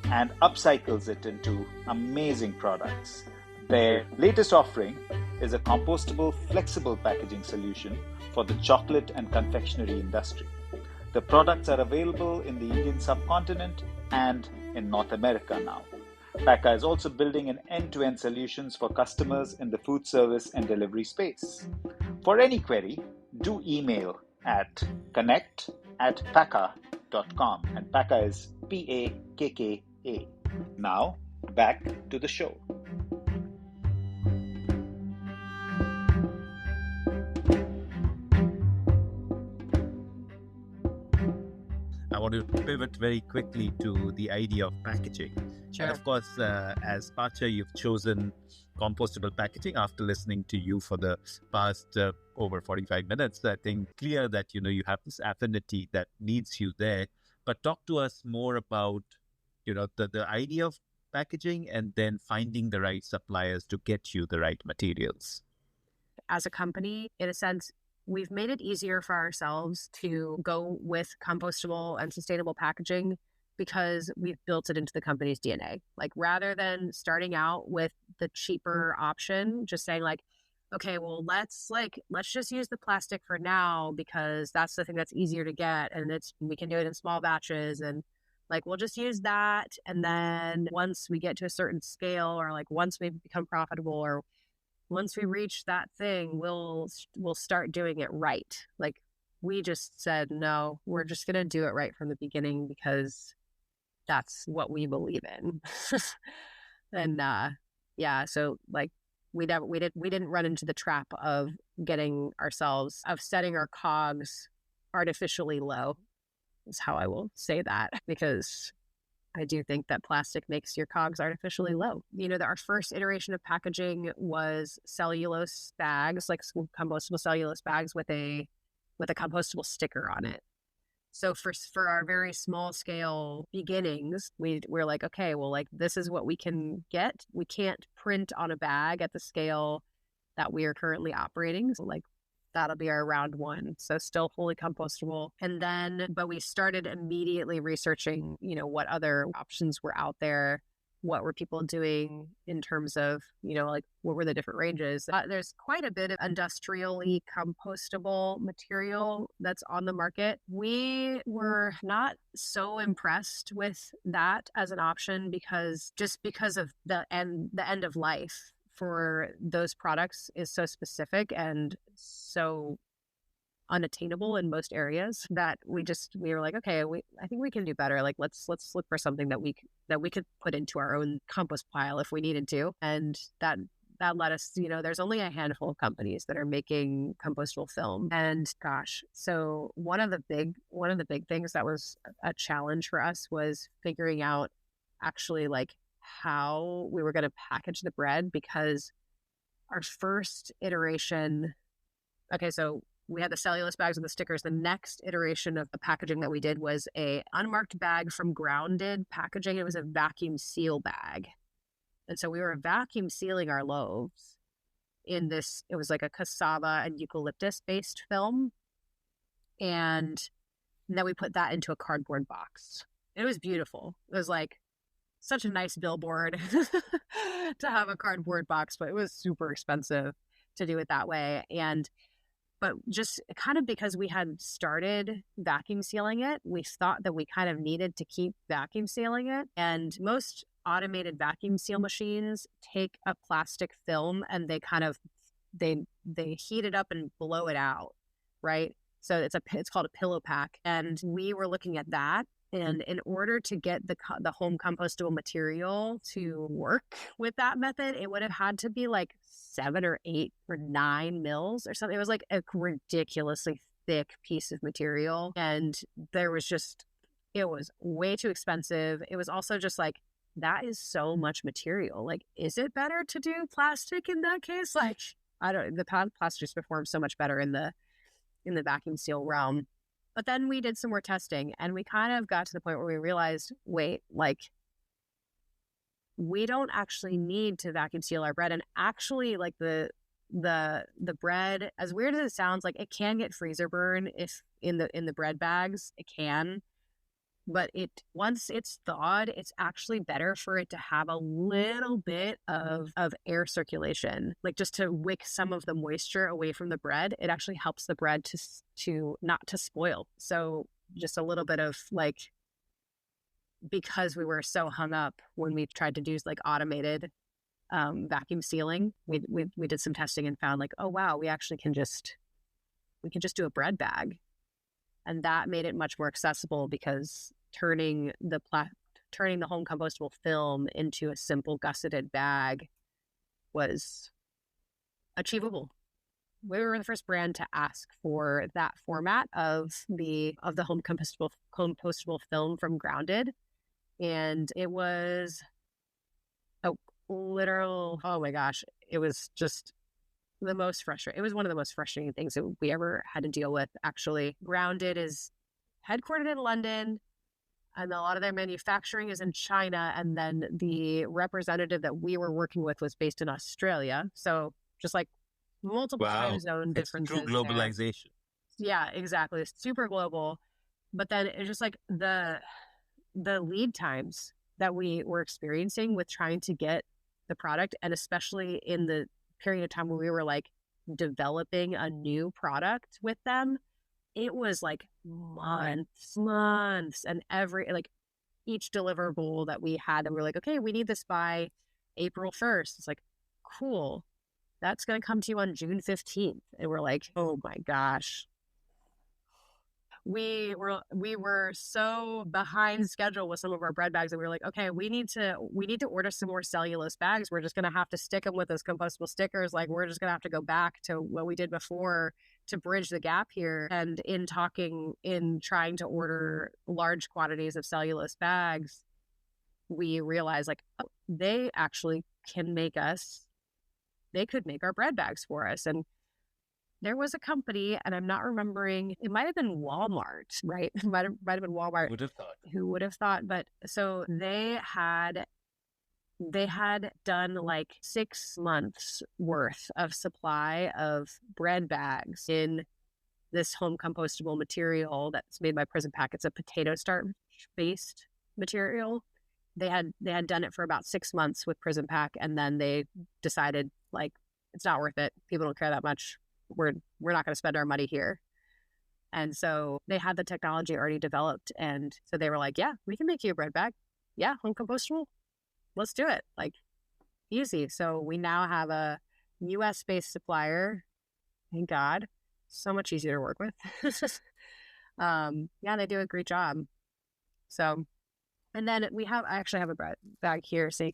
and upcycles it into amazing products. Their latest offering is a compostable, flexible packaging solution for the chocolate and confectionery industry. The products are available in the Indian subcontinent and in North America now. Pacha is also building an end-to-end solutions for customers in the food service and delivery space. For any query, do email at connect@pacha.com, and Pacha is Pakka. Now, back to the show. I want to pivot very quickly to the idea of packaging. Sure. And of course, as Pacha, you've chosen compostable packaging after listening to you for the past over 45 minutes. I think clear that, you have this affinity that leads you there. But talk to us more about, the idea of packaging and then finding the right suppliers to get you the right materials. As a company, in a sense, we've made it easier for ourselves to go with compostable and sustainable packaging because we've built it into the company's DNA. Like, rather than starting out with the cheaper option, just saying like, okay, well, let's just use the plastic for now because that's the thing that's easier to get, and we can do it in small batches, and like we'll just use that, and then once we get to a certain scale, or like once we become profitable, or once we reach that thing, we'll start doing it right. Like, we just said, no, we're just going to do it right from the beginning because that's what we believe in. And yeah, so like we didn't run into the trap of setting our cogs artificially low, is how I will say that, because I do think that plastic makes your cogs artificially low. Our first iteration of packaging was cellulose bags, like compostable cellulose bags with a compostable sticker on it. So for our very small scale beginnings, we're like, okay, well, like this is what we can get. We can't print on a bag at the scale that we are currently operating. So like that'll be our round one. So still fully compostable. But we started immediately researching, what other options were out there. What were people doing in terms of, like what were the different ranges? There's quite a bit of industrially compostable material that's on the market. We were not so impressed with that as an option because of the end of life for those products is so specific and so unattainable in most areas that we were like, okay, I think we can do better. Like let's look for something that we could put into our own compost pile if we needed to. And that let us, there's only a handful of companies that are making compostable film. And gosh, so one of the big things that was a challenge for us was figuring out actually like how we were going to package the bread, because our first iteration, okay, so we had the cellulose bags with the stickers. The next iteration of the packaging that we did was a unmarked bag from Grounded Packaging. It was a vacuum seal bag. And so we were vacuum sealing our loaves in this, it was like a cassava and eucalyptus based film. And then we put that into a cardboard box. It was beautiful. It was like such a nice billboard to have a cardboard box, but it was super expensive to do it that way. But just kind of because we had started vacuum sealing it, we thought that we kind of needed to keep vacuum sealing it. And most automated vacuum seal machines take a plastic film and they kind of they heat it up and blow it out, right? So it's called a pillow pack, and we were looking at that. And in order to get the home compostable material to work with that method, it would have had to be like 7 or 8 or 9 mils or something. It was like a ridiculously thick piece of material, and it was way too expensive. It was also just like, that is so much material. Like, is it better to do plastic in that case? Like, the plastic just performs so much better in the vacuum seal realm. But then we did some more testing, and we kind of got to the point where we realized, wait, like, we don't actually need to vacuum seal our bread. And actually, like, the bread, as weird as it sounds, like, it can get freezer burn if in the bread bags, it can. But once it's thawed, it's actually better for it to have a little bit of air circulation, like just to wick some of the moisture away from the bread. It actually helps the bread to not to spoil. So just a little bit of like, because we were so hung up when we tried to do like automated vacuum sealing, we did some testing and found like, oh wow, we can just do a bread bag. And that made it much more accessible, because turning the home compostable film into a simple gusseted bag was achievable. We were the first brand to ask for that format of the home compostable film from Grounded, and it was a literal, oh my gosh, it was just the most frustrating. It was one of the most frustrating things that we ever had to deal with. Actually, Grounded is headquartered in London, and a lot of their manufacturing is in China. And then the representative that we were working with was based in Australia. So just like multiple time zone differences. It's true globalization. There. Yeah, exactly. It's super global. But then it's just like the lead times that we were experiencing with trying to get the product, and especially in the period of time where we were like developing a new product with them, it was like months, and each deliverable that we had, and we're like, okay, we need this by April 1st. It's like, cool, that's going to come to you on June 15th. And we're like, oh my gosh. We were so behind schedule with some of our bread bags that we were like, okay, we need to order some more cellulose bags. We're just going to have to stick them with those compostable stickers. Like, we're just going to have to go back to what we did before to bridge the gap here. And in trying to order large quantities of cellulose bags, we realized like, oh, they could make our bread bags for us. And there was a company, and I'm not remembering, it might have been Walmart, right? It might have been Walmart. Who would have thought? But so they had done like 6 months worth of supply of bread bags in this home compostable material that's made by Prison Pack. It's a potato starch based material. They had done it for about 6 months with Prison Pack, and then they decided like, it's not worth it. People don't care that much. We're not going to spend our money here. And so they had the technology already developed. And so they were like, yeah, we can make you a bread bag. Yeah, home compostable. Let's do it. Like, easy. So we now have a US based supplier. Thank God. So much easier to work with. Yeah, they do a great job. So, and then I actually have a bread bag here, so you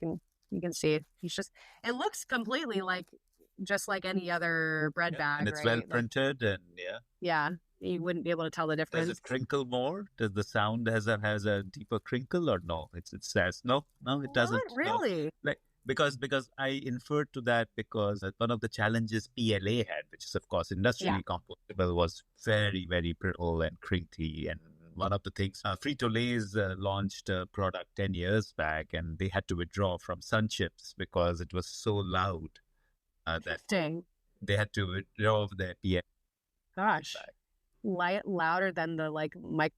can see. It looks completely like just like any other bread bag, and it's right? well printed, and yeah, you wouldn't be able to tell the difference. Does it crinkle more? Does the sound has a deeper crinkle, or no? It says no, it doesn't. Not really. No. Like, because I inferred to that because one of the challenges PLA had, which is of course industrially compostable, was very, very brittle and crinkly. And one of the things, Frito-Lay's launched a product 10 years back, and they had to withdraw from Sun Chips because it was so loud. That they had to withdraw their PLA. Gosh, louder than the like mic.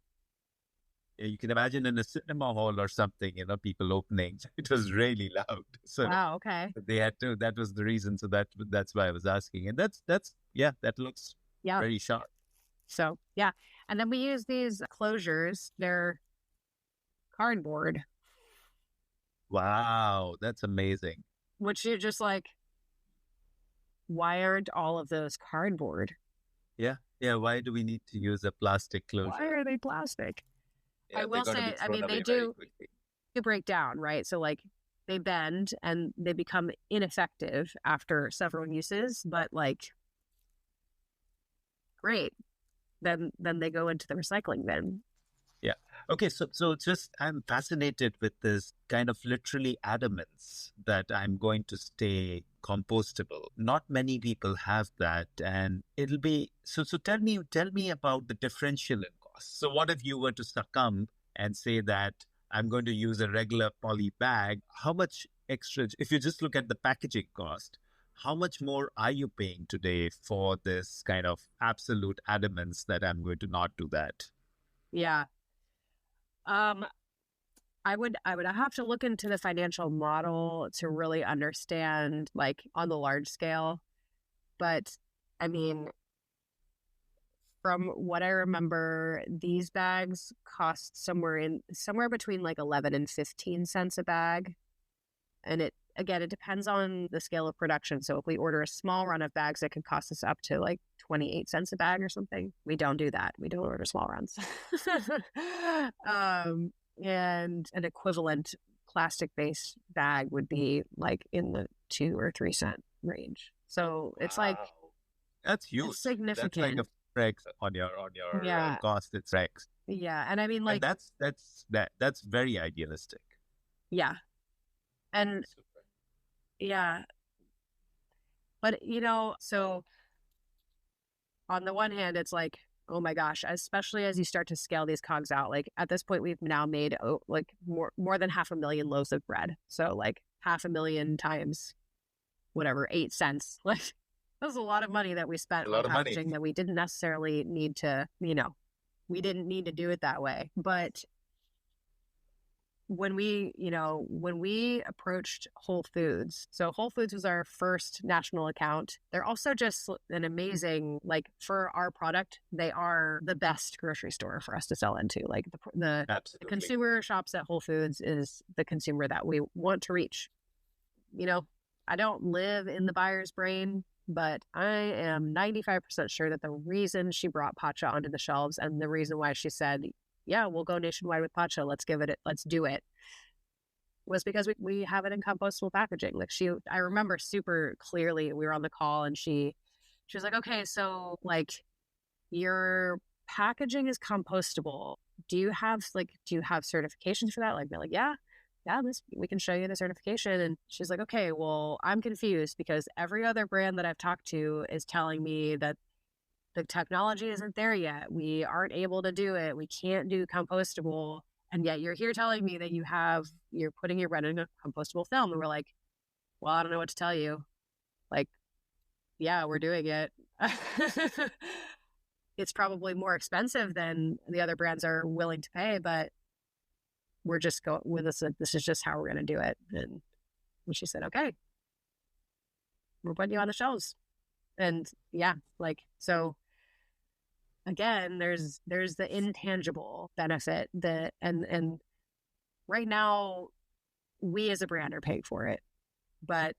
You can imagine in a cinema hall or something, people opening. It was really loud. So wow, okay. They had to. That was the reason. So that's why I was asking. And that looks Yeah. Very sharp. So, yeah. And then we use these closures. They're cardboard, Wow, that's amazing. which you're just like, why aren't all of those cardboard? Yeah. Yeah. Why do we need to use a plastic Why closure? are they plastic? Yeah, I they're will going to be say, I thrown mean, they away very do quickly. break down, right? So, like, they bend and they become ineffective after several uses, but like, great. Then they go into the recycling bin. Yeah. Okay. So just I'm fascinated with this kind of literally adamance that I'm going to stay compostable. Not many people have that, and it'll be so. So tell me about the differential in cost. So what if you were to succumb and say that I'm going to use a regular poly bag? How much extra? If you just look at the packaging cost, how much more are you paying today for this kind of absolute adamance that I'm going to not do that? Yeah. Um, I would have to look into the financial model to really understand, like, on the large scale. But I mean, from what I remember, these bags cost somewhere between like 11 and 15 cents a bag. And it depends on the scale of production. So if we order a small run of bags, it could cost us up to like 28 cents a bag or something. We don't do that. We don't order small runs. And an equivalent plastic-based bag would be like in the 2 or 3 cent range. So it's like, Wow. That's huge. it's That's like a significant. Rex on your Yeah. cost. It's Rex, Yeah. And I mean, and like, that's very idealistic. yeah. And Super. yeah. But, so on the one hand, it's like, oh my gosh, especially as you start to scale these cogs out. Like, at this point, we've now made like more than 500,000 loaves of bread. So like 500,000 times whatever, 8 cents. Like, that's a lot of money that we spent A on lot of money. packaging that we didn't necessarily need to, we didn't need to do it that way. But when we approached Whole Foods, so Whole Foods was our first national account. They're also just an amazing, like, for our product, they are the best grocery store for us to sell into. Like, the Absolutely. consumer shops at Whole Foods is the consumer that we want to reach. I don't live in the buyer's brain, but I am 95% sure that the reason she brought Pacha onto the shelves and the reason why she said, yeah, we'll go nationwide with Pacha, let's do it, was because we have it in compostable packaging. Like, I remember super clearly, we were on the call and she was like, okay, so like, your packaging is compostable. Do you have certifications for that? Like, they're like, yeah, we can show you the certification. And she's like, okay, well, I'm confused because every other brand that I've talked to is telling me that the technology isn't there yet. We aren't able to do it. We can't do compostable. And yet you're here telling me that you're putting your bread in a compostable film. And we're like, well, I don't know what to tell you. Like, yeah, we're doing it. It's probably more expensive than the other brands are willing to pay, but we're just going with this. This is just how we're going to do it. And she said, okay, we're putting you on the shelves. And yeah, like, so again, there's the intangible benefit and right now we as a brand are paying for it, but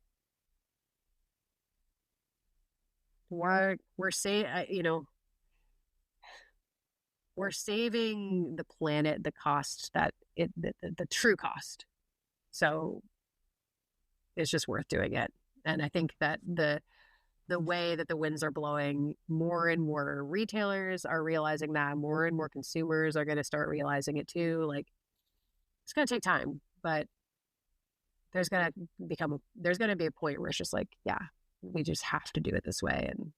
we're we're saving the planet the cost the true cost. So it's just worth doing it. And I think that the way that the winds are blowing, more and more retailers are realizing that, more and more consumers are going to start realizing it too. Like, it's going to take time, but there's going to be a point where it's just like, yeah, we just have to do it this way. And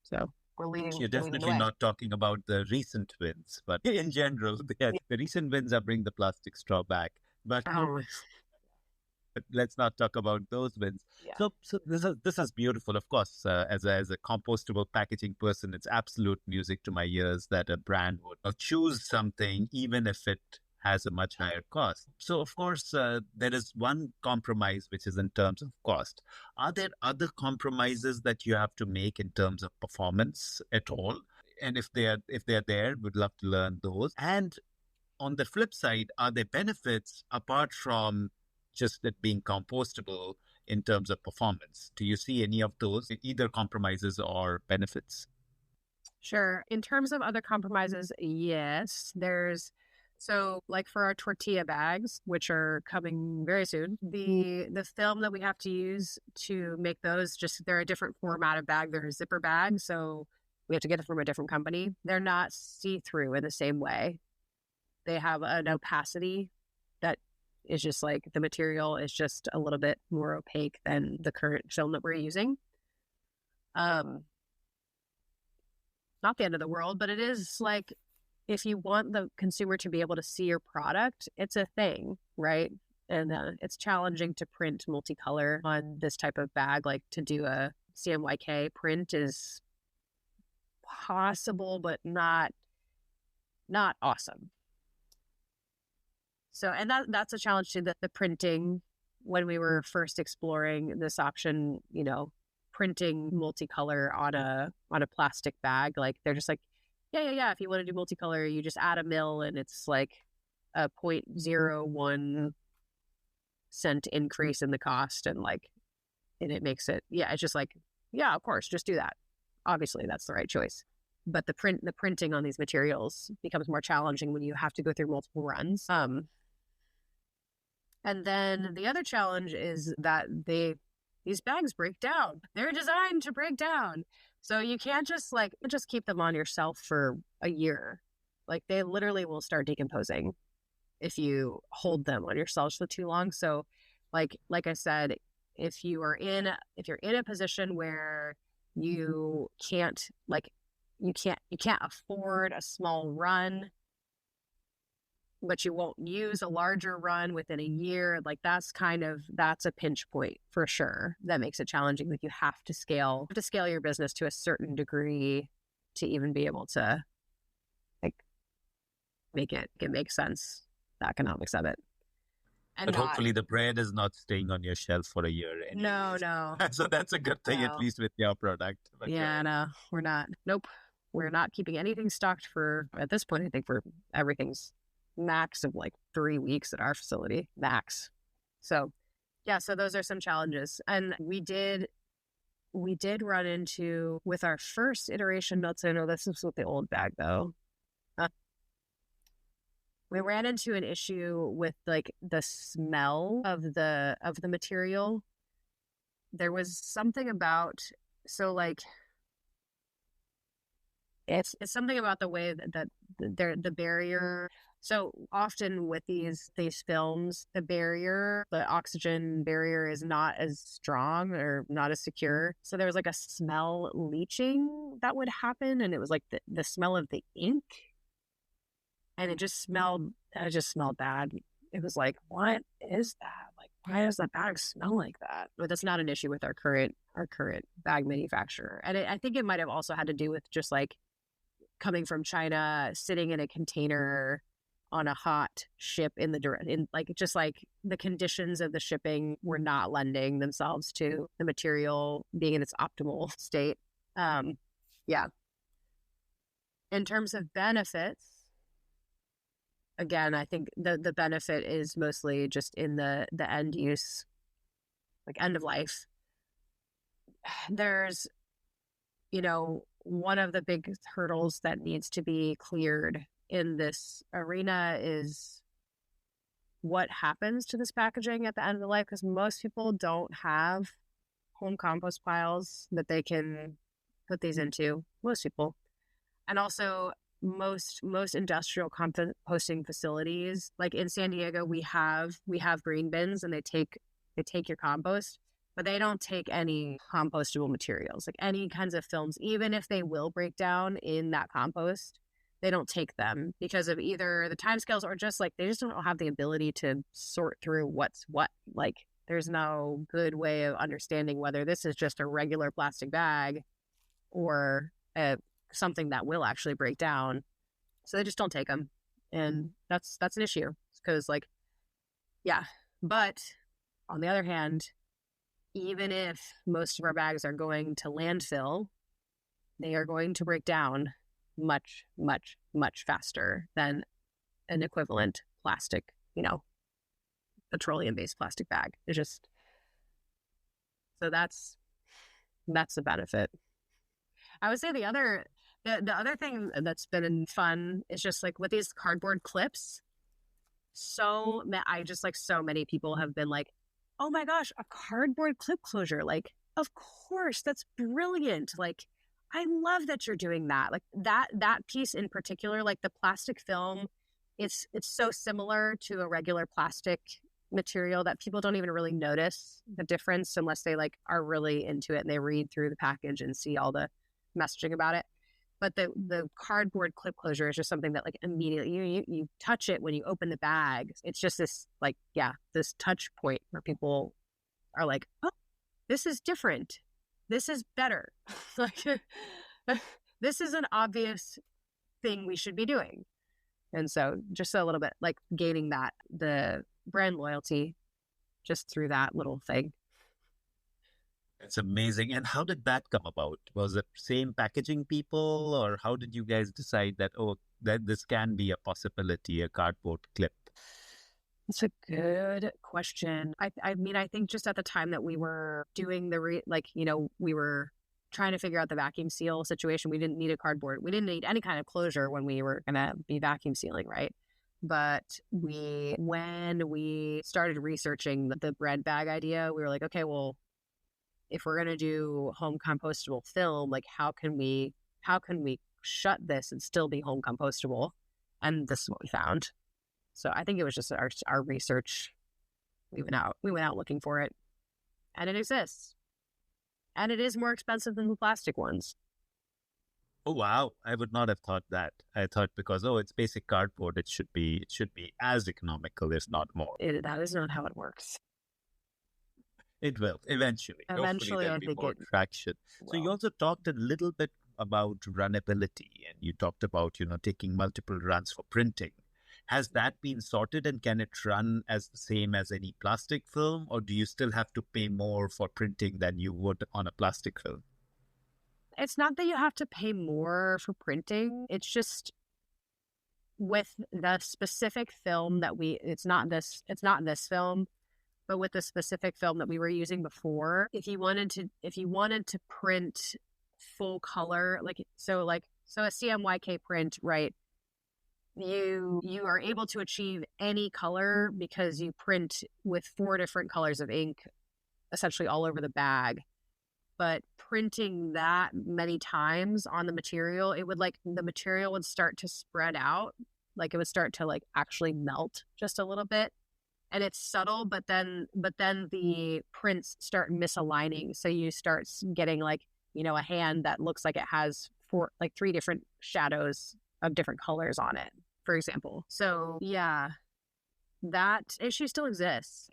so we're leading. You're definitely not talking about the recent wins, but in general, the recent wins are bring the plastic straw back. But let's not talk about those wins. Yeah. So this is beautiful. Of course, as a compostable packaging person, it's absolute music to my ears that a brand would choose something, even if it has a much higher cost. So, of course, there is one compromise, which is in terms of cost. Are there other compromises that you have to make in terms of performance at all? And if they're there, we'd love to learn those. And on the flip side, are there benefits apart from just it being compostable in terms of performance? Do you see any of those, either compromises or benefits? Sure. In terms of other compromises, yes, so like for our tortilla bags, which are coming very soon, the film that we have to use to make those, just they're a different format of bag. They're a zipper bag, so we have to get it from a different company. They're not see-through in the same way. They have an opacity that is just like the material is just a little bit more opaque than the current film that we're using. Not the end of the world, but it is like, if you want the consumer to be able to see your product, it's a thing, right? And it's challenging to print multicolor on this type of bag. Like to do a CMYK print is possible, but not awesome. So, and that's a challenge too, that the printing, when we were first exploring this option, printing multicolor on a plastic bag, like they're just like, yeah. If you want to do multicolor, you just add a mil and it's like a 0.01 cent increase in the cost. And it makes it, it's just like, yeah, of course, just do that. Obviously that's the right choice. But the printing on these materials becomes more challenging when you have to go through multiple runs. And then the other challenge is that these bags break down. They're designed to break down. So you can't just keep them on your shelf for a year. Like they literally will start decomposing if you hold them on your shelf for too long. So like I said, if you're in a position where you can't afford a small run, but you won't use a larger run within a year, like that's a pinch point for sure. That makes it challenging. Like you have to scale your business to a certain degree to even be able to make it make sense, the economics of it. But hopefully the bread is not staying on your shelf for a year anyways. No. So that's a good thing, at least with your product. But no, we're not. Nope. We're not keeping anything stocked at this point, I think everything's max of like 3 weeks at our facility, max. So yeah, so those are some challenges. And we did run into, with our first iteration, not so no, this is with the old bag though. We ran into an issue with like the smell of the material. There was something about, so like it's something about the way that the barrier. So often with these films, the oxygen barrier is not as strong or not as secure. So there was like a smell leaching that would happen, and it was like the smell of the ink. And it just smelled bad. It was like, what is that? Like, why does that bag smell like that? But that's not an issue with our current bag manufacturer. And I think it might have also had to do with just like coming from China, sitting in a container on a hot ship just like the conditions of the shipping were not lending themselves to the material being in its optimal state. Yeah. In terms of benefits, again, I think the benefit is mostly just in the end use, like end of life. There's, one of the big hurdles that needs to be cleared in this arena is what happens to this packaging at the end of the life, because most people don't have home compost piles that they can put these into. Most people. And also most industrial composting facilities, like in San Diego, we have green bins, and they take your compost, but they don't take any compostable materials, like any kinds of films, even if they will break down in that compost. They don't take them because of either the timescales or just like they just don't have the ability to sort through what's what. Like there's no good way of understanding whether this is just a regular plastic bag or something that will actually break down. So they just don't take them. And that's an issue because like, yeah. But on the other hand, even if most of our bags are going to landfill, they are going to break down much, much, much faster than an equivalent plastic, petroleum-based plastic bag. It's just, so that's the benefit. I would say the other thing that's been fun is just like with these cardboard clips. So many people have been like, oh my gosh, a cardboard clip closure. Like, of course, that's brilliant. Like, I love that you're doing that. Like that piece in particular, like the plastic film, it's so similar to a regular plastic material that people don't even really notice the difference unless they like are really into it and they read through the package and see all the messaging about it. But the cardboard clip closure is just something that like immediately you touch it when you open the bag. It's just this like, this touch point where people are like, oh, this is different. This is better. Like, this is an obvious thing we should be doing. And so just a little bit like gaining the brand loyalty just through that little thing. It's amazing. And how did that come about? Was it same packaging people, or how did you guys decide that, that this can be a possibility, a cardboard clip? That's a good question. I mean, I think just at the time that we were doing we were trying to figure out the vacuum seal situation, we didn't need a cardboard. We didn't need any kind of closure when we were going to be vacuum sealing, right? But when we started researching the bread bag idea, we were like, okay, well, if we're going to do home compostable film, like how can we shut this and still be home compostable? And this is what we found. So I think it was just our research. We went out looking for it, and it exists. And it is more expensive than the plastic ones. Oh, wow. I would not have thought that. I thought because, it's basic cardboard, it should be as economical, if not more. That is not how it works. It will eventually. Hopefully there'll be more traction. So you also talked a little bit about runnability, and you talked about, taking multiple runs for printing. Has that been sorted, and can it run as the same as any plastic film, or do you still have to pay more for printing than you would on a plastic film? It's not that you have to pay more for printing. It's just with the specific film that it's not this film, but with the specific film that we were using before, if you wanted to print full color, so a CMYK print, right? You are able to achieve any color because you print with 4 different colors of ink essentially all over the bag. But printing that many times on the material, the material would start to spread out. Like it would start to actually melt just a little bit. And it's subtle, but then the prints start misaligning. So you start getting a hand that looks like it has 3 different shadows of different colors on it, for example. So yeah, that issue still exists.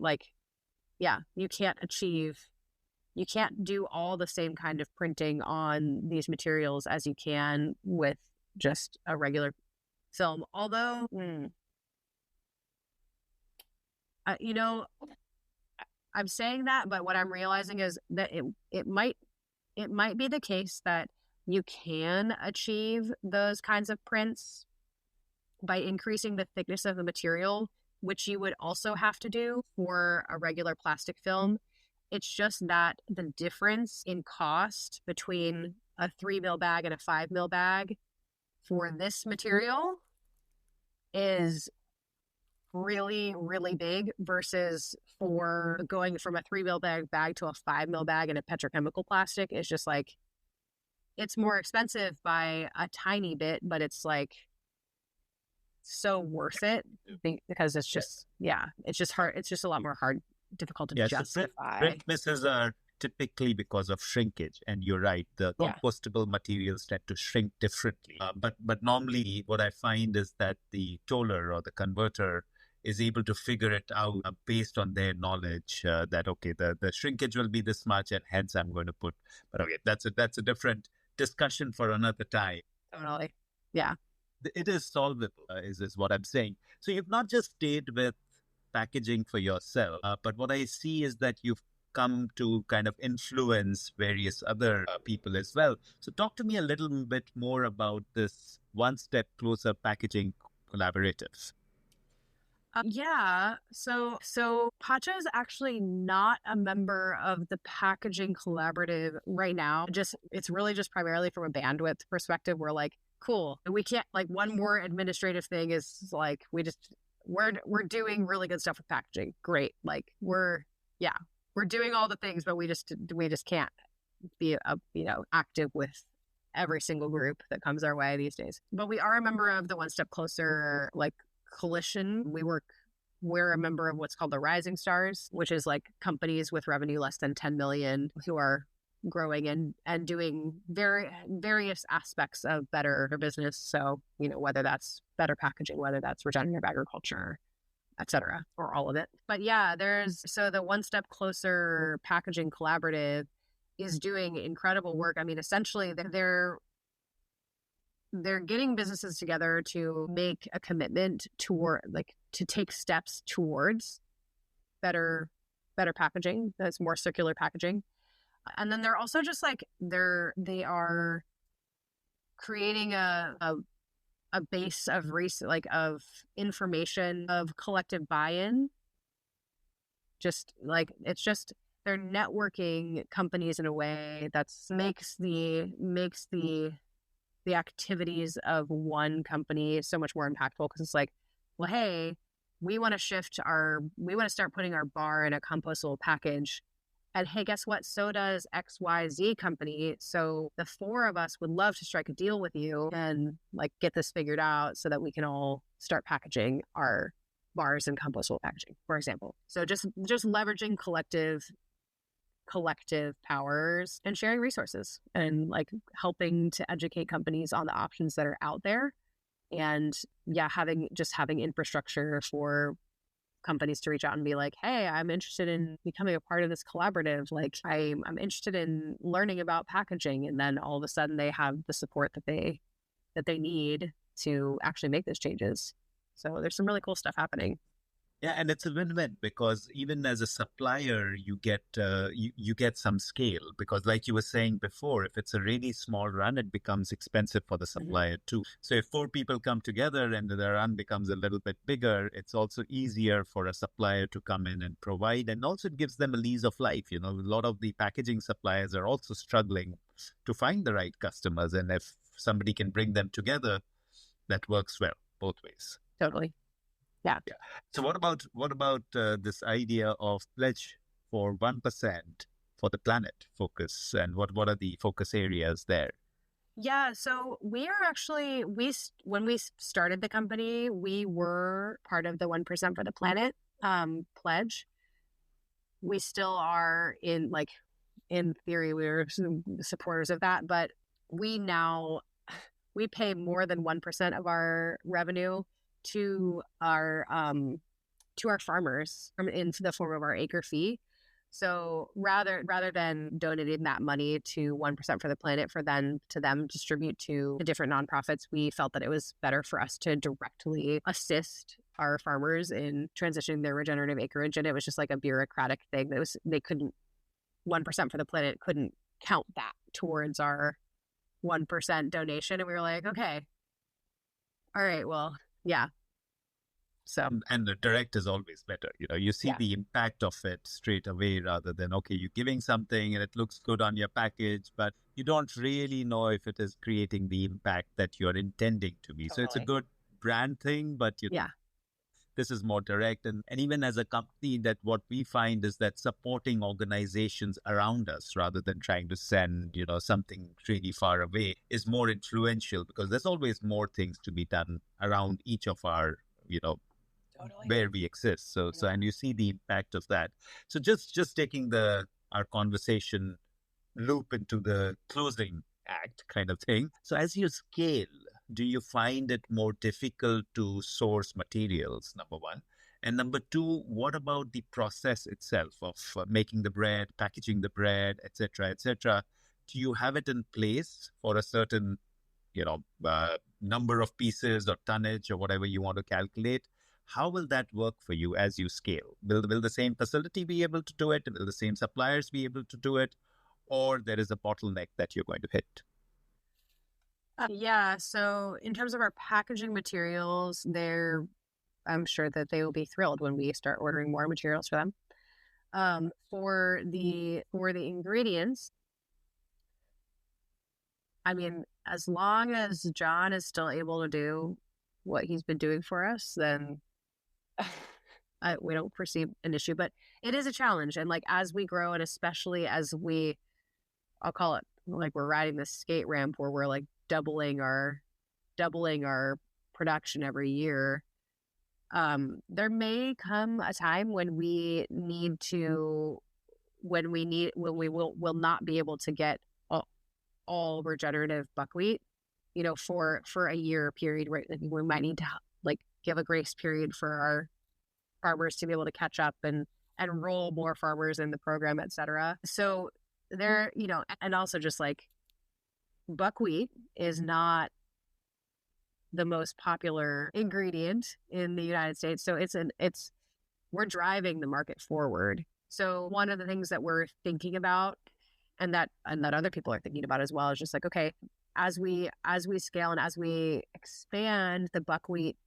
You can't do all the same kind of printing on these materials as you can with just a regular film. Although, I'm saying that, but what I'm realizing is that it might be the case that you can achieve those kinds of prints by increasing the thickness of the material, which you would also have to do for a regular plastic film. It's just that the difference in cost between a 3 mil bag and a 5 mil bag for this material is really, really big versus for going from a 3 mil bag to a 5 mil bag in a petrochemical plastic. It's just it's more expensive by a tiny bit, but it's so worth it because it's just, it's just hard. It's just a lot more difficult to justify. So print misses are typically because of shrinkage, and you're right, the compostable materials tend to shrink differently. But normally what I find is that the toller or the converter is able to figure it out based on their knowledge that, okay, the shrinkage will be this much, and hence I'm going to put, but okay, that's a different discussion for another time. Totally. Yeah. it is solvable, is what I'm saying. So you've not just stayed with packaging for yourself, but what I see is that you've come to kind of influence various other people as well. So talk to me a little bit more about this One Step Closer Packaging Collaborative. Yeah. So Pacha is actually not a member of the packaging collaborative right now. Just it's really just primarily from a bandwidth perspective. We're like, cool. We can't like one more administrative thing is like we're doing really good stuff with packaging. Great. Like we're doing all the things, but we just can't be active with every single group that comes our way these days. But we are a member of the One Step Closer like coalition. We're a member of what's called the Rising Stars, which is like companies with revenue less than 10 million who are growing and doing various aspects of better business. So, whether that's better packaging, whether that's regenerative agriculture, etc., or all of it. But yeah, so the One Step Closer Packaging Collaborative is doing incredible work. I mean, essentially they're getting businesses together to make a commitment to take steps towards better packaging, that's more circular packaging. And then they're also just like they are creating a base of of information, of collective buy-in. Just like they're networking companies in a way that makes the activities of one company so much more impactful, because it's like, well, hey, we want to start putting our bar in a compostable package. And hey, guess what? So does XYZ company. So the four of us would love to strike a deal with you and like get this figured out so that we can all start packaging our bars in compostable packaging, for example. So just leveraging collective powers and sharing resources and like helping to educate companies on the options that are out there. And having infrastructure for companies to reach out and be like, hey, I'm interested in becoming a part of this collaborative. Like I'm interested in learning about packaging. And then all of a sudden they have the support that they need to actually make those changes. So there's some really cool stuff happening. Yeah, and it's a win-win because even as a supplier, you get you get some scale because, like you were saying before, if it's a really small run, it becomes expensive for the supplier too. So if four people come together and the run becomes a little bit bigger, it's also easier for a supplier to come in and provide, and also it gives them a lease of life. A lot of the packaging suppliers are also struggling to find the right customers, and if somebody can bring them together, that works well both ways. Totally. Yeah. So what about this idea of pledge for 1% for the planet focus, and what are the focus areas there? Yeah, so we are actually when we started the company, we were part of the 1% for the planet pledge. We still are in theory, we're supporters of that, but we pay more than 1% of our revenue to our farmers in the form of our acre fee. So rather than donating that money to 1% for the planet for them distribute to different nonprofits, we felt that it was better for us to directly assist our farmers in transitioning their regenerative acreage. And it was just like a bureaucratic thing that 1% for the planet couldn't count that towards our 1% donation. And we were like, okay, all right, well, yeah. So, and the direct is always better. You see the impact of it straight away rather than, okay, you're giving something and it looks good on your package, but you don't really know if it is creating the impact that you're intending to be. Totally. So it's a good brand thing, but this is more direct. And even as a company, that what we find is that supporting organizations around us rather than trying to send, something really far away is more influential because there's always more things to be done around each of our, where we exist. So and you see the impact of that. So just taking our conversation loop into the closing act kind of thing. So as you scale, do you find it more difficult to source materials, number one? And number two, what about the process itself of making the bread, packaging the bread, etc., etc.? Do you have it in place for a certain number of pieces or tonnage or whatever you want to calculate. How will that work for you as you scale? Will the same facility be able to do it? Will the same suppliers be able to do it? Or there is a bottleneck that you're going to hit? Yeah. So in terms of our packaging materials, I'm sure that they will be thrilled when we start ordering more materials for them. For the ingredients, I mean, as long as John is still able to do what he's been doing for us, then we don't perceive an issue. But it is a challenge, and like as we grow, and especially as I'll call it like we're riding this skate ramp where we're like doubling our production every year. There may come a time when we will not be able to get all regenerative buckwheat, for a year period, right? Like we might need to like give a grace period for our farmers to be able to catch up and enroll more farmers in the program, etc. So there, and also just like buckwheat is not the most popular ingredient in the United States. So we're driving the market forward. So one of the things that we're thinking about and that other people are thinking about as well is just like, okay, as we scale and as we expand the buckwheat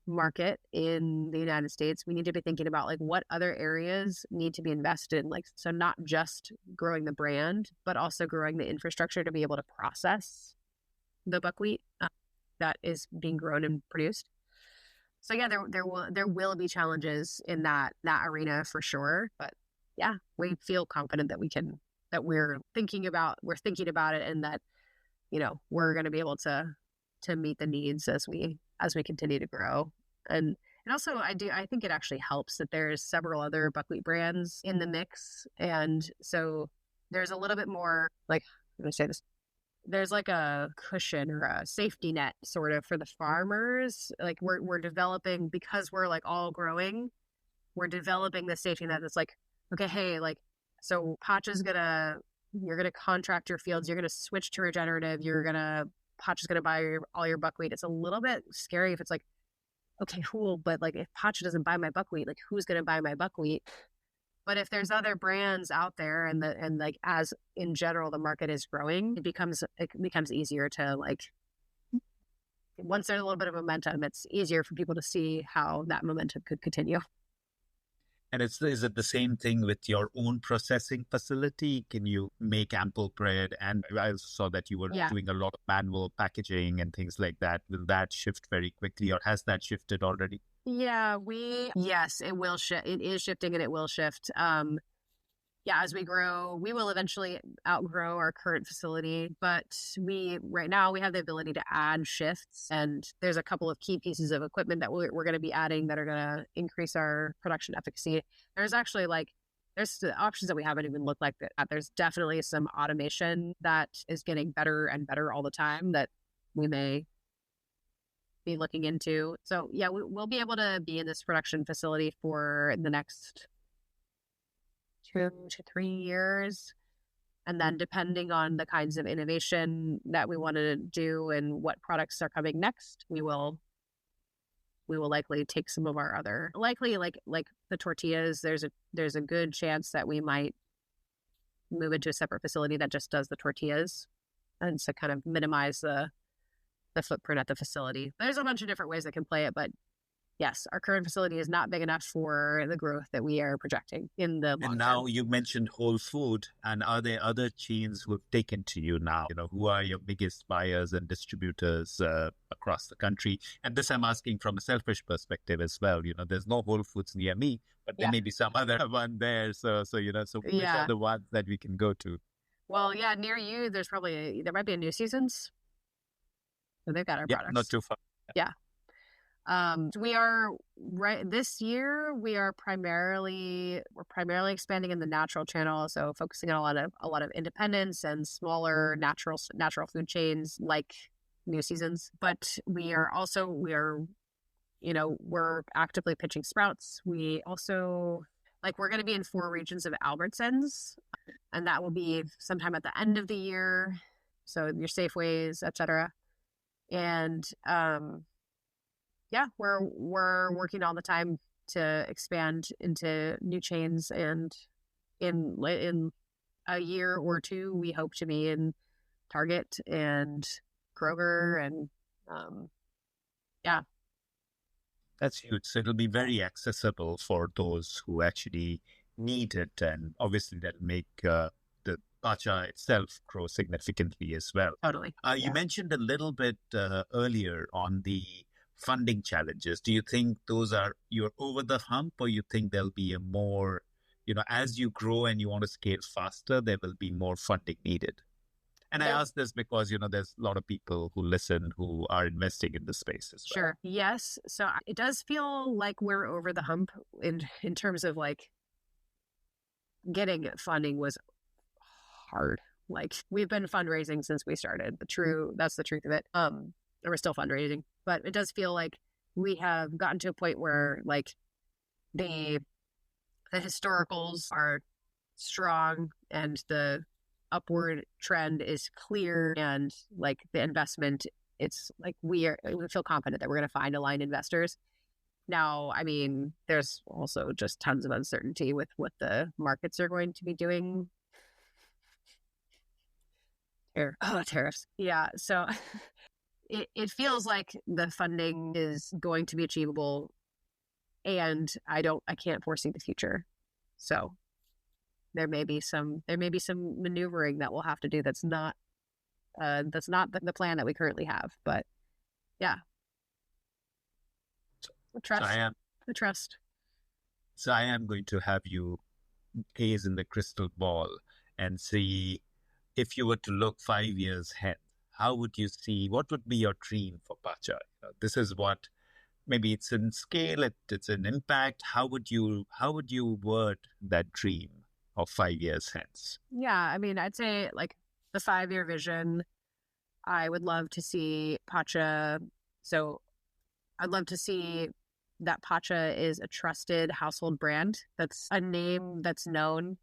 market in the United States, we need to be thinking about like what other areas need to be invested in. Like, so not just growing the brand, but also growing the infrastructure to be able to process the buckwheat that is being grown and produced. So yeah, there will be challenges in that arena for sure. But yeah, we feel confident that we're thinking about it, and that we're going to be able to meet the needs as we continue to grow. And also I think it actually helps that there's several other buckwheat brands in the mix, and so there's a little bit more, like, I'm going to say this, there's like a cushion or a safety net sort of for the farmers. Like we're developing, because we're like all growing, we're developing the safety net that's like, okay, hey, like, so Pacha's you're gonna contract your fields, you're gonna switch to regenerative, Pacha's gonna buy all your buckwheat. It's a little bit scary if it's like, okay, cool, but like if Pacha doesn't buy my buckwheat, like who's gonna buy my buckwheat? But if there's other brands out there, and like as in general the market is growing, it becomes easier to like, once there's a little bit of momentum, it's easier for people to see how that momentum could continue. And is it the same thing with your own processing facility? Can you make ample bread? And I also saw that you were doing a lot of manual packaging and things like that. Will that shift very quickly, or has that shifted already? Yeah, yes, it will shift. It is shifting, and it will shift. As we grow, we will eventually outgrow our current facility, but right now we have the ability to add shifts, and there's a couple of key pieces of equipment that we're going to be adding that are going to increase our production efficacy. There's actually there's the options that we haven't even looked like that. There's definitely some automation that is getting better and better all the time that we may be looking into. So yeah, we'll be able to be in this production facility for the next 2 to 3 years. And then depending on the kinds of innovation that we want to do and what products are coming next, we will likely take some of our other, like the tortillas, there's a good chance that we might move into a separate facility that just does the tortillas, and so kind of minimize the footprint at the facility. There's a bunch of different ways that can play it, but yes, our current facility is not big enough for the growth that we are projecting in the long term. And now you mentioned Whole Food, and are there other chains who have taken to you now? Who are your biggest buyers and distributors across the country? And this I'm asking from a selfish perspective as well. There's no Whole Foods near me, but there may be some other one there. So which are the ones that we can go to? Well, yeah, near you, there might be a New Seasons. So they've got our products. Not too far. Yeah. We are this year. We're primarily expanding in the natural channel, so focusing on a lot of independents and smaller natural food chains like New Seasons. But we're actively pitching Sprouts. We also we're going to be in 4 regions of Albertsons, and that will be sometime at the end of the year. So your Safeways, etc. And yeah, we're working all the time to expand into new chains, and in a year or two, we hope to be in Target and Kroger, and yeah, That's huge. So it'll be very accessible for those who actually need it. And obviously that'll make the Pacha itself grow significantly as well. totally. You mentioned a little bit earlier on the funding challenges. Do you think you're over the hump, or you think there'll be a more, as you grow and you want to scale faster, there will be more funding needed? And I ask this because, there's a lot of people who listen who are investing in the space as well. Sure. Yes. So it does feel like we're over the hump in terms of like getting funding was hard. Like, we've been fundraising since we started. That's the truth of it. And we're still fundraising, but it does feel like we have gotten to a point where like the historicals are strong and the upward trend is clear, and like the investment, it's like we feel confident that we're going to find aligned investors. Now, I mean, there's also just tons of uncertainty with what the markets are going to be doing. Tariffs. Yeah. So it feels like the funding is going to be achievable, and I can't foresee the future. So there may be some maneuvering that we'll have to do that's not the plan that we currently have. But yeah, the trust. So I am going to have you gaze in the crystal ball and see, if you were to look 5 years ahead, what would be your dream for Pacha? This is what, maybe it's in scale, it's in impact. How would you word that dream of 5 years hence? Yeah, I mean, I'd say like the 5-year vision, I would love to see Pacha. So I'd love to see that Pacha is a trusted household brand. That's a name that's known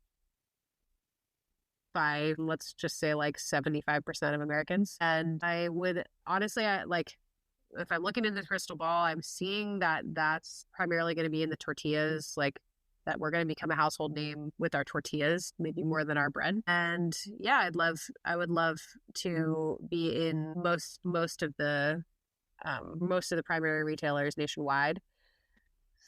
by, let's just say, like 75% of Americans. And I would honestly, if I'm looking in the crystal ball, I'm seeing that that's primarily going to be in the tortillas, like that we're going to become a household name with our tortillas, maybe more than our bread. And yeah, I would love to be in most of the primary retailers nationwide.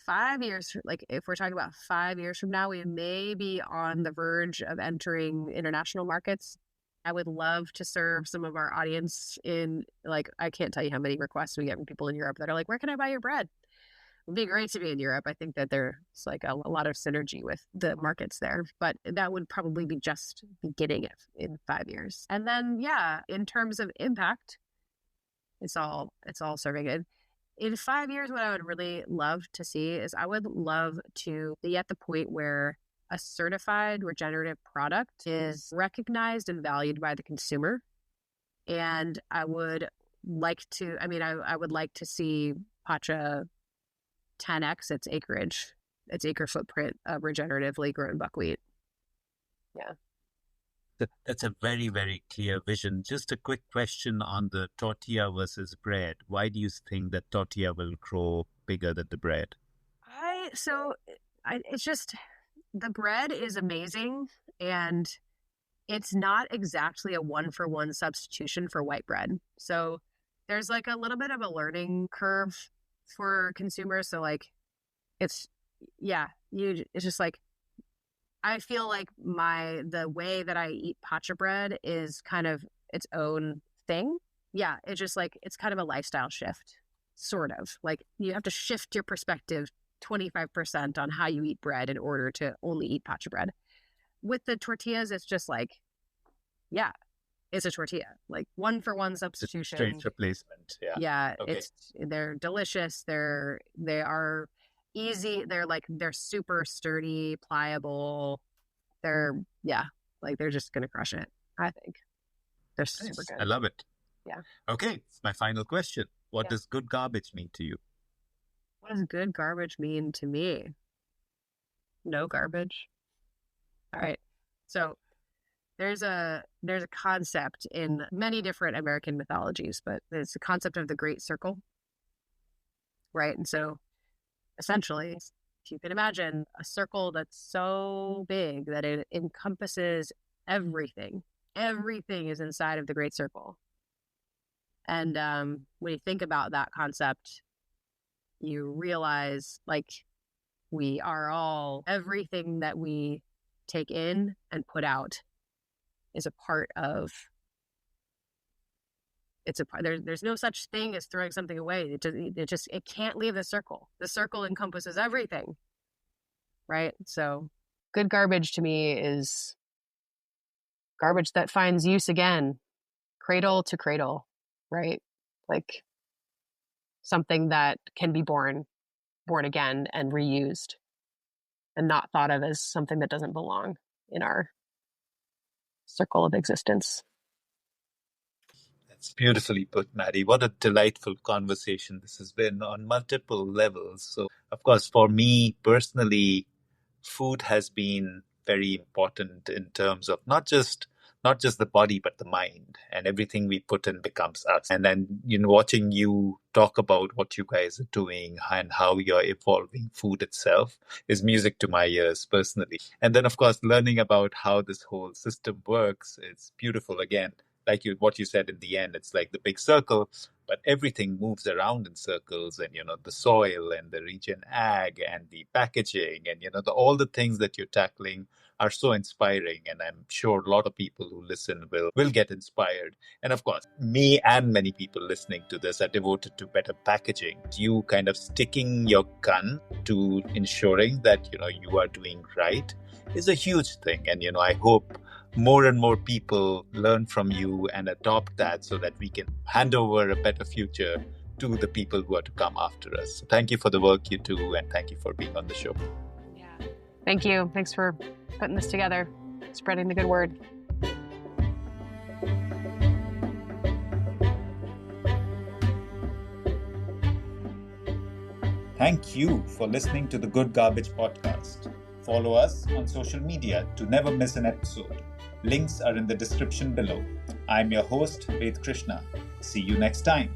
5 years, like if we're talking about 5 years from now, we may be on the verge of entering international markets. I would love to serve some of our audience in, like, I can't tell you how many requests we get from people in Europe that are like, where can I buy your bread? It would be great to be in Europe. I think that there's like a lot of synergy with the markets there, but that would probably be just beginning in 5 years. And then, yeah, in terms of impact, it's all serving it. In 5 years, what I would really love to see is I would love to be at the point where a certified regenerative product is recognized and valued by the consumer. And I would like to, I would like to see Pacha 10x its acre footprint of regeneratively grown buckwheat. Yeah. That's a very, very clear vision. Just a quick question on the tortilla versus bread. Why do you think that tortilla will grow bigger than the bread? It's just, the bread is amazing, and it's not exactly a 1-for-1 substitution for white bread. So there's like a little bit of a learning curve for consumers. So like, it's just like, I feel like the way that I eat Pacha bread is kind of its own thing. Yeah, it's just like, it's kind of a lifestyle shift, sort of. Like, you have to shift your perspective 25% on how you eat bread in order to only eat Pacha bread. With the tortillas, it's just like, yeah, it's a tortilla, like 1-for-1 substitution. Straight replacement. Yeah. Yeah, okay. They're delicious. They are easy. They're super sturdy, pliable. They're just gonna crush it. I think they're super good. I love it. Yeah. Okay, my final question. What does good garbage mean to you? What does good garbage mean to me? No garbage. All right. So There's a concept in many different American mythologies, but it's the concept of the Great Circle, right? And so essentially, if you can imagine a circle that's so big that it encompasses everything. Everything is inside of the Great Circle. And when you think about that concept, you realize like we are all, everything that we take in and put out is a part of, there's no such thing as throwing something away. It can't leave the circle. The circle encompasses everything, right? So good garbage to me is garbage that finds use again, cradle to cradle, right? Like something that can be born again and reused and not thought of as something that doesn't belong in our circle of existence. That's beautifully put, Maddie. What a delightful conversation this has been on multiple levels. So, of course, for me personally, food has been very important in terms of not just the body but the mind, and everything we put in becomes us. And then watching you talk about what you guys are doing and how you're evolving food itself is music to my ears personally. And then of course learning about how this whole system works is beautiful. Again, like what you said in the end, it's like the big circle, but everything moves around in circles, and the soil and the regen ag and the packaging and all the things that you're tackling are so inspiring, and I'm sure a lot of people who listen will get inspired. And of course, me and many people listening to this are devoted to better packaging. You kind of sticking your gun to ensuring that you are doing right is a huge thing, and I hope more and more people learn from you and adopt that so that we can hand over a better future to the people who are to come after us. So thank you for the work you do, and thank you for being on the show. Yeah. Thank you. Thanks for putting this together, spreading the good word. Thank you for listening to the Good Garbage Podcast. Follow us on social media to never miss an episode. Links are in the description below. I'm your host, Ved Krishna. See you next time.